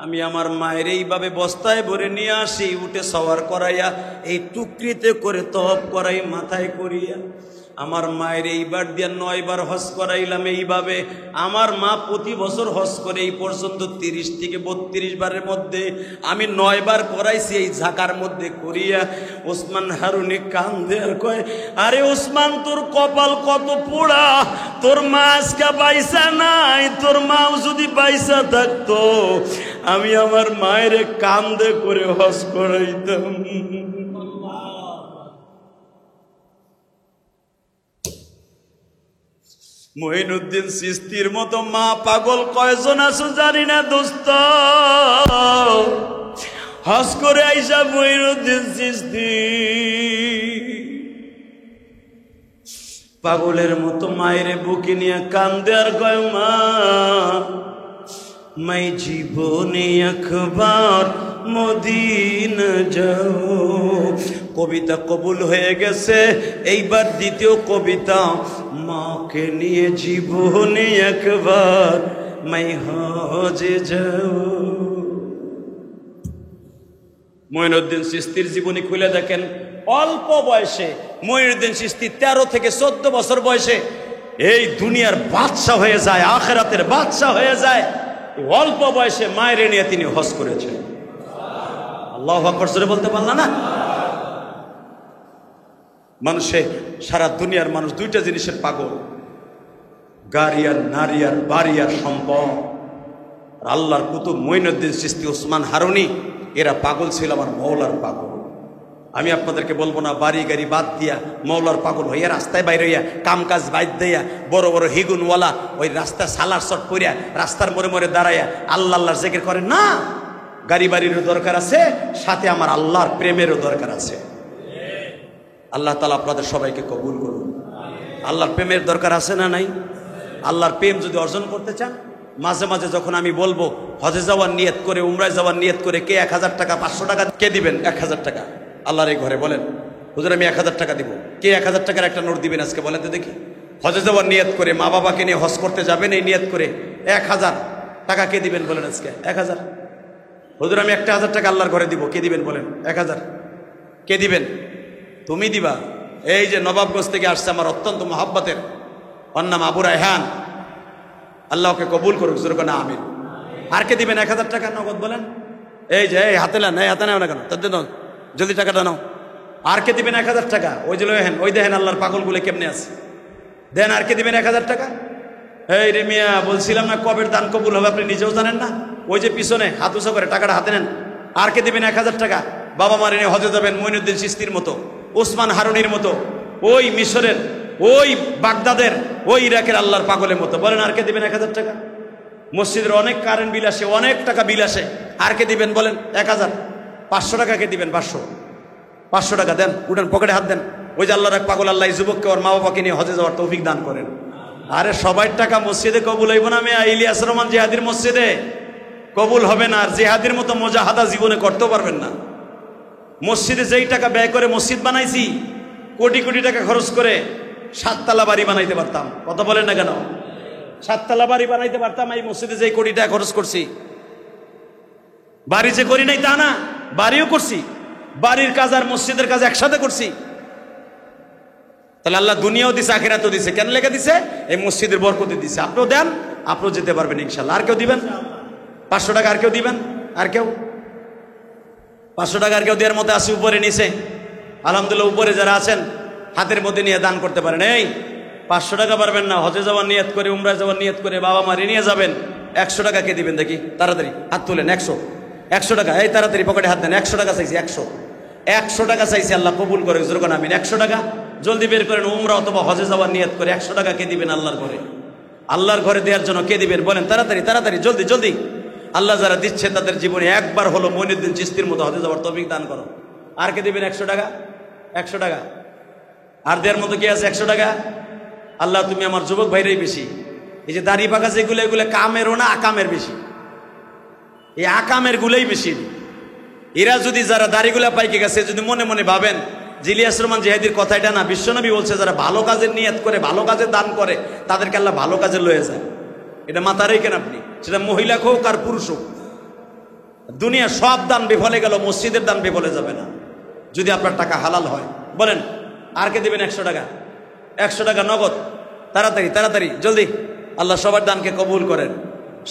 আমি আমার মায়ের এইভাবে বস্তায় ভরে নিয়ে আসি, উঠে সওয়ার করাইয়া এই টুকরিতে করে তওয়াফ করাই, মাথায় করিয়া। আমার মায়ের এইবার দিয়ে 9 বার হজ করাইলাম এইভাবে। আমার মা প্রতি বছর হজ করে এই পর্যন্ত 30 থেকে 32 বারের মধ্যে আমি 9 বার করাইছি এই ঝাঁকার মধ্যে করিয়া। ওসমান হারুনি কান্দে আর কয়, আরে ওসমান তোর কপাল কত পোড়া, তোর মা আজকে বাইসা নাই, তোর মাও যদি বাইসা থাকতো আমি আমার মায়ের কান্দে করে হজ করাইতাম। মঈনুদ্দিন চিশতির মতো মা পাগল কয়জন আছো জানি না দোস্ত। হজ করে আইসা মঈনুদ্দিন চিশতি পাগলের মতো মায়ের বুকে নিয়ে কান্দে আর কয়, মা मैं জীবনে একবার মদিনা যাও। কবিতা কবুল হয়ে গেছে, এইবার দ্বিতীয় কবিতা, মাকে নিয়ে জীবনে একবার मैं হজে যাও। মঈনুদ্দিন চিশতির জীবনী খুলে দেখেন, অল্প বয়সে মঈনুদ্দিন চিশতি 13 থেকে 14 বছর বয়সে এই দুনিয়ার বাদশা হয়ে যায়, আখিরাতের বাদশা হয়ে যায়। অল্প বয়সে মায়ের নিয়ে তিনি হজ করেছেন। আল্লাহু আকবার জোরে বলতে পারল না? মানুষে সারা দুনিয়ার মানুষ 2টা জিনিসের পাগল, গাড়ি আর নারী আর বাড়ি আর সম্পদ। আল্লাহর কুতুব মঈনুদ্দিন চিশতি, ওসমান হারুনি, এরা পাগল ছিল আমার মওলার পাগল। আমি আপনাদেরকে বলবো না বাড়ি গাড়ি বাদ দিয়া মওলার পাগল হইয়া রাস্তায় বাইরে হইয়া কাম কাজ বাইর দিয়া বড় বড় হিগুনওয়ালা ওই রাস্তা সালার শট করিয়া রাস্তার মোড়ে মোড়ে দাঁড়াইয়া আল্লাহ আল্লাহর জিকির করেন না। গাড়ি বাড়িরও দরকার আছে, সাথে আমার আল্লাহর প্রেমেরও দরকার আছে। আল্লাহ তাআলা আপনাদের সবাইকে কবুল করুন। আল্লাহর প্রেমের দরকার আছে না নাই? আল্লাহর প্রেম যদি অর্জন করতে চান, মাঝে মাঝে যখন আমি বলবো হজে যাওয়ার নিয়ত করে, উমরায় যাওয়ার নিয়ত করে, কে 1000 টাকা 500 টাকা কে দিবেন? 1000 টাকা আল্লাহর এই ঘরে বলেন, হুজুর আমি 1000 টাকা দিব। কে 1000 টাকার একটা নোট দিবেন আজকে বলেন তো দেখি? হজে যাওয়ার নিয়ত করে, মা বাবাকে নিয়ে হজ করতে যাবেন এই নিয়ত করে, 1000 টাকা কে দিবেন বলেন আজকে? 1000। হুজুর আমি 1000 টাকা আল্লাহর ঘরে দিব, কে দিবেন বলেন? 1000 কে দিবেন? তুমি দিবা। এই যে নবাবগঞ্জ থেকে আসছে আমার অত্যন্ত মহাব্বতের, ওর নাম আবু রায়হান, আল্লাহকে কবুল করুক, জোরে না আমিন। আর কে দিবেন 1000 টাকা নগদ বলেন? এই যে এই হাতে নেন, এই হাতে নেও না কেন, তাদের জলদি টাকাটা নাও। আর কে দিবেন 1000 টাকা? ওই যে লয়েন, ওই দেখেন আল্লাহর পাগলগুলো কেমনে আছে, দেন। আর কে দিবেন 1000 টাকা? এই রে মিয়া, বলছিলাম না কবের দান কবুল হবে আপনি নিজেও জানেন না। ওই যে পিছনে হাত উঁচু করে টাকাটা হাতে নেন। আর কে দিবেন 1000 টাকা? বাবা মারে নিয়ে হজে যাবেন মঈনুদ্দিন চিশতির মতো, ওসমান হারুনির মতো, ওই মিশরের, ওই বাগদাদের, ওই ইরাকের আল্লাহর পাগলের মতো। বলেন আর কে দিবেন 1000 টাকা? মসজিদের অনেক কারেন্ট বিল আসে, অনেক টাকা বিল আসে, আর কে দিবেন বলেন? 1000। 500 টাকা কে দিবেন? 500 টাকা দেন, উঠেন পকেটে হাত দেন। ওই যে আল্লাহর এক পাগল, আল্লাহ যুবককে ওর মা বাবাকে নিয়ে হজে যাওয়ার তৌফিক দান করেন। আরে সবাই টাকা মসজিদে কবুল হইব না? মেয়া ইলিয়াস রহমান জিহাদির মসজিদে কবুল হবে না। আর জিহাদির মতো মুজাহাদা জীবনে করতেও পারবেন না। মসজিদে যেই টাকা ব্যয় করে মসজিদ বানাইছি, কোটি কোটি টাকা খরচ করে 7 তলা বাড়ি বানাইতে পারতাম। কথা বলেন না কেন? 7 তলা বাড়ি বানাইতে পারতাম এই মসজিদে যে কোটি টাকা খরচ করছি। বাড়ি যে করি নাই তা না, বাড়িও করছি, বাড়ির কাজ আর মসজিদের কাজ একসাথে করছি। তাহলে আল্লাহ দুনিয়াও দিছে আখিরাতও দিছে, কেন লেগে দিছে? এই মসজিদের বরকতে দিছে। আপনিও দেন, আপনিও যেতে পারবেন ইনশাআল্লাহ। আর কেউ দিবেন 500 টাকা? আর কেউ দিবেন? আর কেউ 500 টাকা আর কেউ দেওয়ার মতো আছে? উপরে নিচে আলহামদুলিল্লাহ, উপরে যারা আছেন হাতের মধ্যে নিয়ে দান করতে পারেন। এই 500 টাকা পারবেন না, হজে যাওয়ার নিয়ত করে, উমরায় যাওয়ার নিয়ত করে বাবা মারি নিয়ে যাবেন, 100 টাকা কে দিবেন দেখি? তাড়াতাড়ি হাত তুলেন। 100 টাকা। এই তাড়াতাড়ি পকেটে হাত দেন। 100 টাকা চাইছি। 100 টাকা চাইছি, আল্লাহ কবুল করে। যখন আমিন 100 টাকা জলদি বের করেন। উমরা অথবা হজে যাওয়ার নিয়ত করে 100 টাকা কে দিবেন আল্লাহর ঘরে? আল্লাহর ঘরে দেওয়ার জন্য কে দিবেন বলেন? তাড়াতাড়ি তাড়াতাড়ি, জলদি জলদি। আল্লাহ যারা দিচ্ছে তাদের জীবনে একবার হলো মঈনুদ্দিন চিশতির মতো হজে যাওয়ার তৌফিক দান করো। আর কে দিবেন 100 টাকা? 100 টাকা। আর দেওয়ার মতো কি আছে 100 টাকা? আল্লাহ তুমি আমার যুবক ভাইরাই বেশি। এই যে দাড়ি পাকা যেগুলো, এগুলো কামেরও না আকামের বেশি। এই আকামের গুলোই বেশি। এরা যদি যারা দাড়িগুলা পাইকে গেছে, যদি মনে মনে ভাবেন যে ইলিয়াস রহমান জিহাদির কথা এটা না, বিশ্বনবী বলছে যারা ভালো কাজের নিয়ত করে, ভালো কাজে দান করে, তাদেরকে আল্লাহ ভালো কাজে লয়ে যায়। এটা মাথায় রেখেন আপনি, সেটা মহিলা হোক আর পুরুষ হোক। দুনিয়া সব দান বিফলে গেল, মসজিদের দান বিফলে যাবে না যদি আপনার টাকা হালাল হয়। বলেন আর কে দিবেন 100 টাকা? 100 টাকা নগদ। তাড়াতাড়ি তাড়াতাড়ি জলদি। আল্লাহ সবার দানকে কবুল করেন,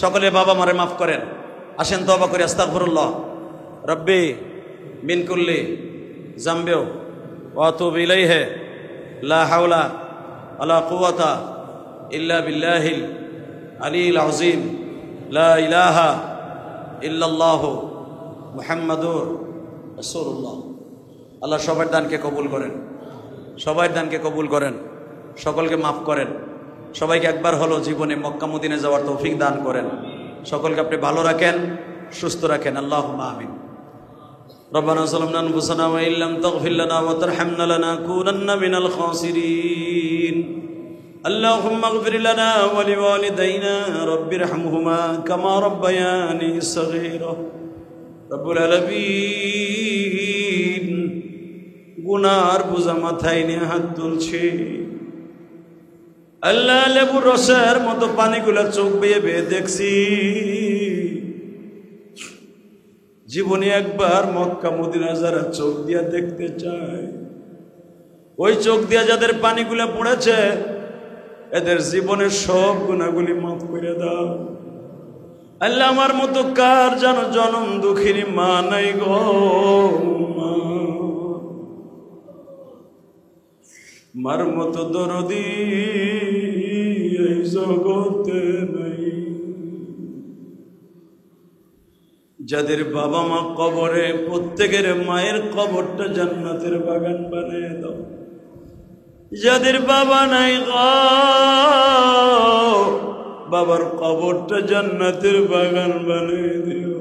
সকলে বাবা মারে মাফ করেন। আসেন তওবা করি। আস্তাগফিরুল্লাহ রব্বি মিন কুল্লি জামবিও ওয়া আতুবু ইলাইহি লা হাওলা ওয়ালা কুওয়াতা ইল্লা বিল্লাহিল আলিয়্যিল আযীম লা ইলাহা ইল্লাল্লাহু মুহাম্মাদুর রাসূলুল্লাহ। আল্লাহ সবার দানকে কবুল করেন, সবার দানকে কবুল করেন, সকলকে মাফ করেন, সবাইকে একবার হলো জীবনে মক্কা মদিনা যাওয়ার তৌফিক দান করেন, সকলকে আপনি ভালো রাখেন, সুস্থ রাখেন। আল্লাহুম্মা আমিন। রব্বানা যালামনা আনফুসানা ওয়া ইল্লাম তাগফির লানা ওয়া তারহামনা লানাকুনান্না মিনাল খাসিরিন। আল্লাহুম্মা ইগফির লানা ওয়া লিওয়ালিদাইনা রাব্বিরহামহুমা কামা রাব্বায়ানি সাগীরা। রব্বুল আলামিন, গুনার বোঝা মাথায় নিয়ে হাত তুলছি। আল্লাহ লেবুর রসের মতো পানিগুলা চোখ বেয়ে বেয়ে দেখছি। জীবনে একবার মক্কা মদিনা যারা চোখ দিয়া দেখতে চায়, ওই চোখ দিয়া যাদের পানিগুলা পড়েছে, এদের জীবনের সব গুনাহগুলি মাফ করে দাও। আল্লাহ আমার মতো কার যেন জনম দুঃখিনী মা নাই গো, মা মার মতো দরদি এই জগতে নাই। যাদের বাবা মা কবরে, প্রত্যেকের মায়ের কবরটা জান্নাতের বাগান বানিয়ে দাও। যাদের বাবা নাই গো, বাবার কবরটা জান্নাতের বাগান বানিয়ে দিও।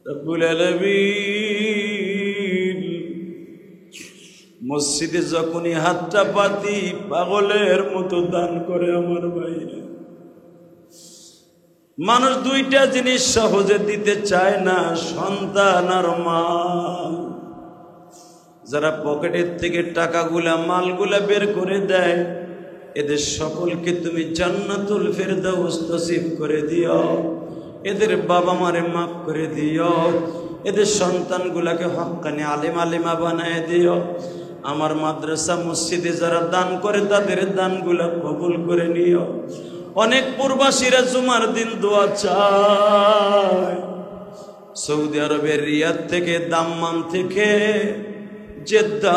রব্বুল আলামিন, মসজিদে যখনই হাতটা পাতি পাগলের মতো দান করে আমার ভাইরা। মানুষ দুইটা জিনিস সহজে দিতে চায় না, সন্তান আর মাল। যারা পকেটের থেকে টাকাগুলা মালগুলা বের করে দেয়, এদের সকলকে তুমি জান্নাতুল ফেরদাউস নসিব করে দিও। এদের বাবা মারে মাফ করে দিও। এদের সন্তানগুলাকে হক্কানি আলেম আলেমা বানায় দিও। আমার মাদ্রাসা মসজিদে যারা দান করে, তাদের দানগুলা কবুল করে নিও। অনেক প্রবাসীরা জুমার দিন দোয়া চায়। সৌদি আরবের রিয়াদ থেকে, দাম্মাম থেকে, জেদ্দা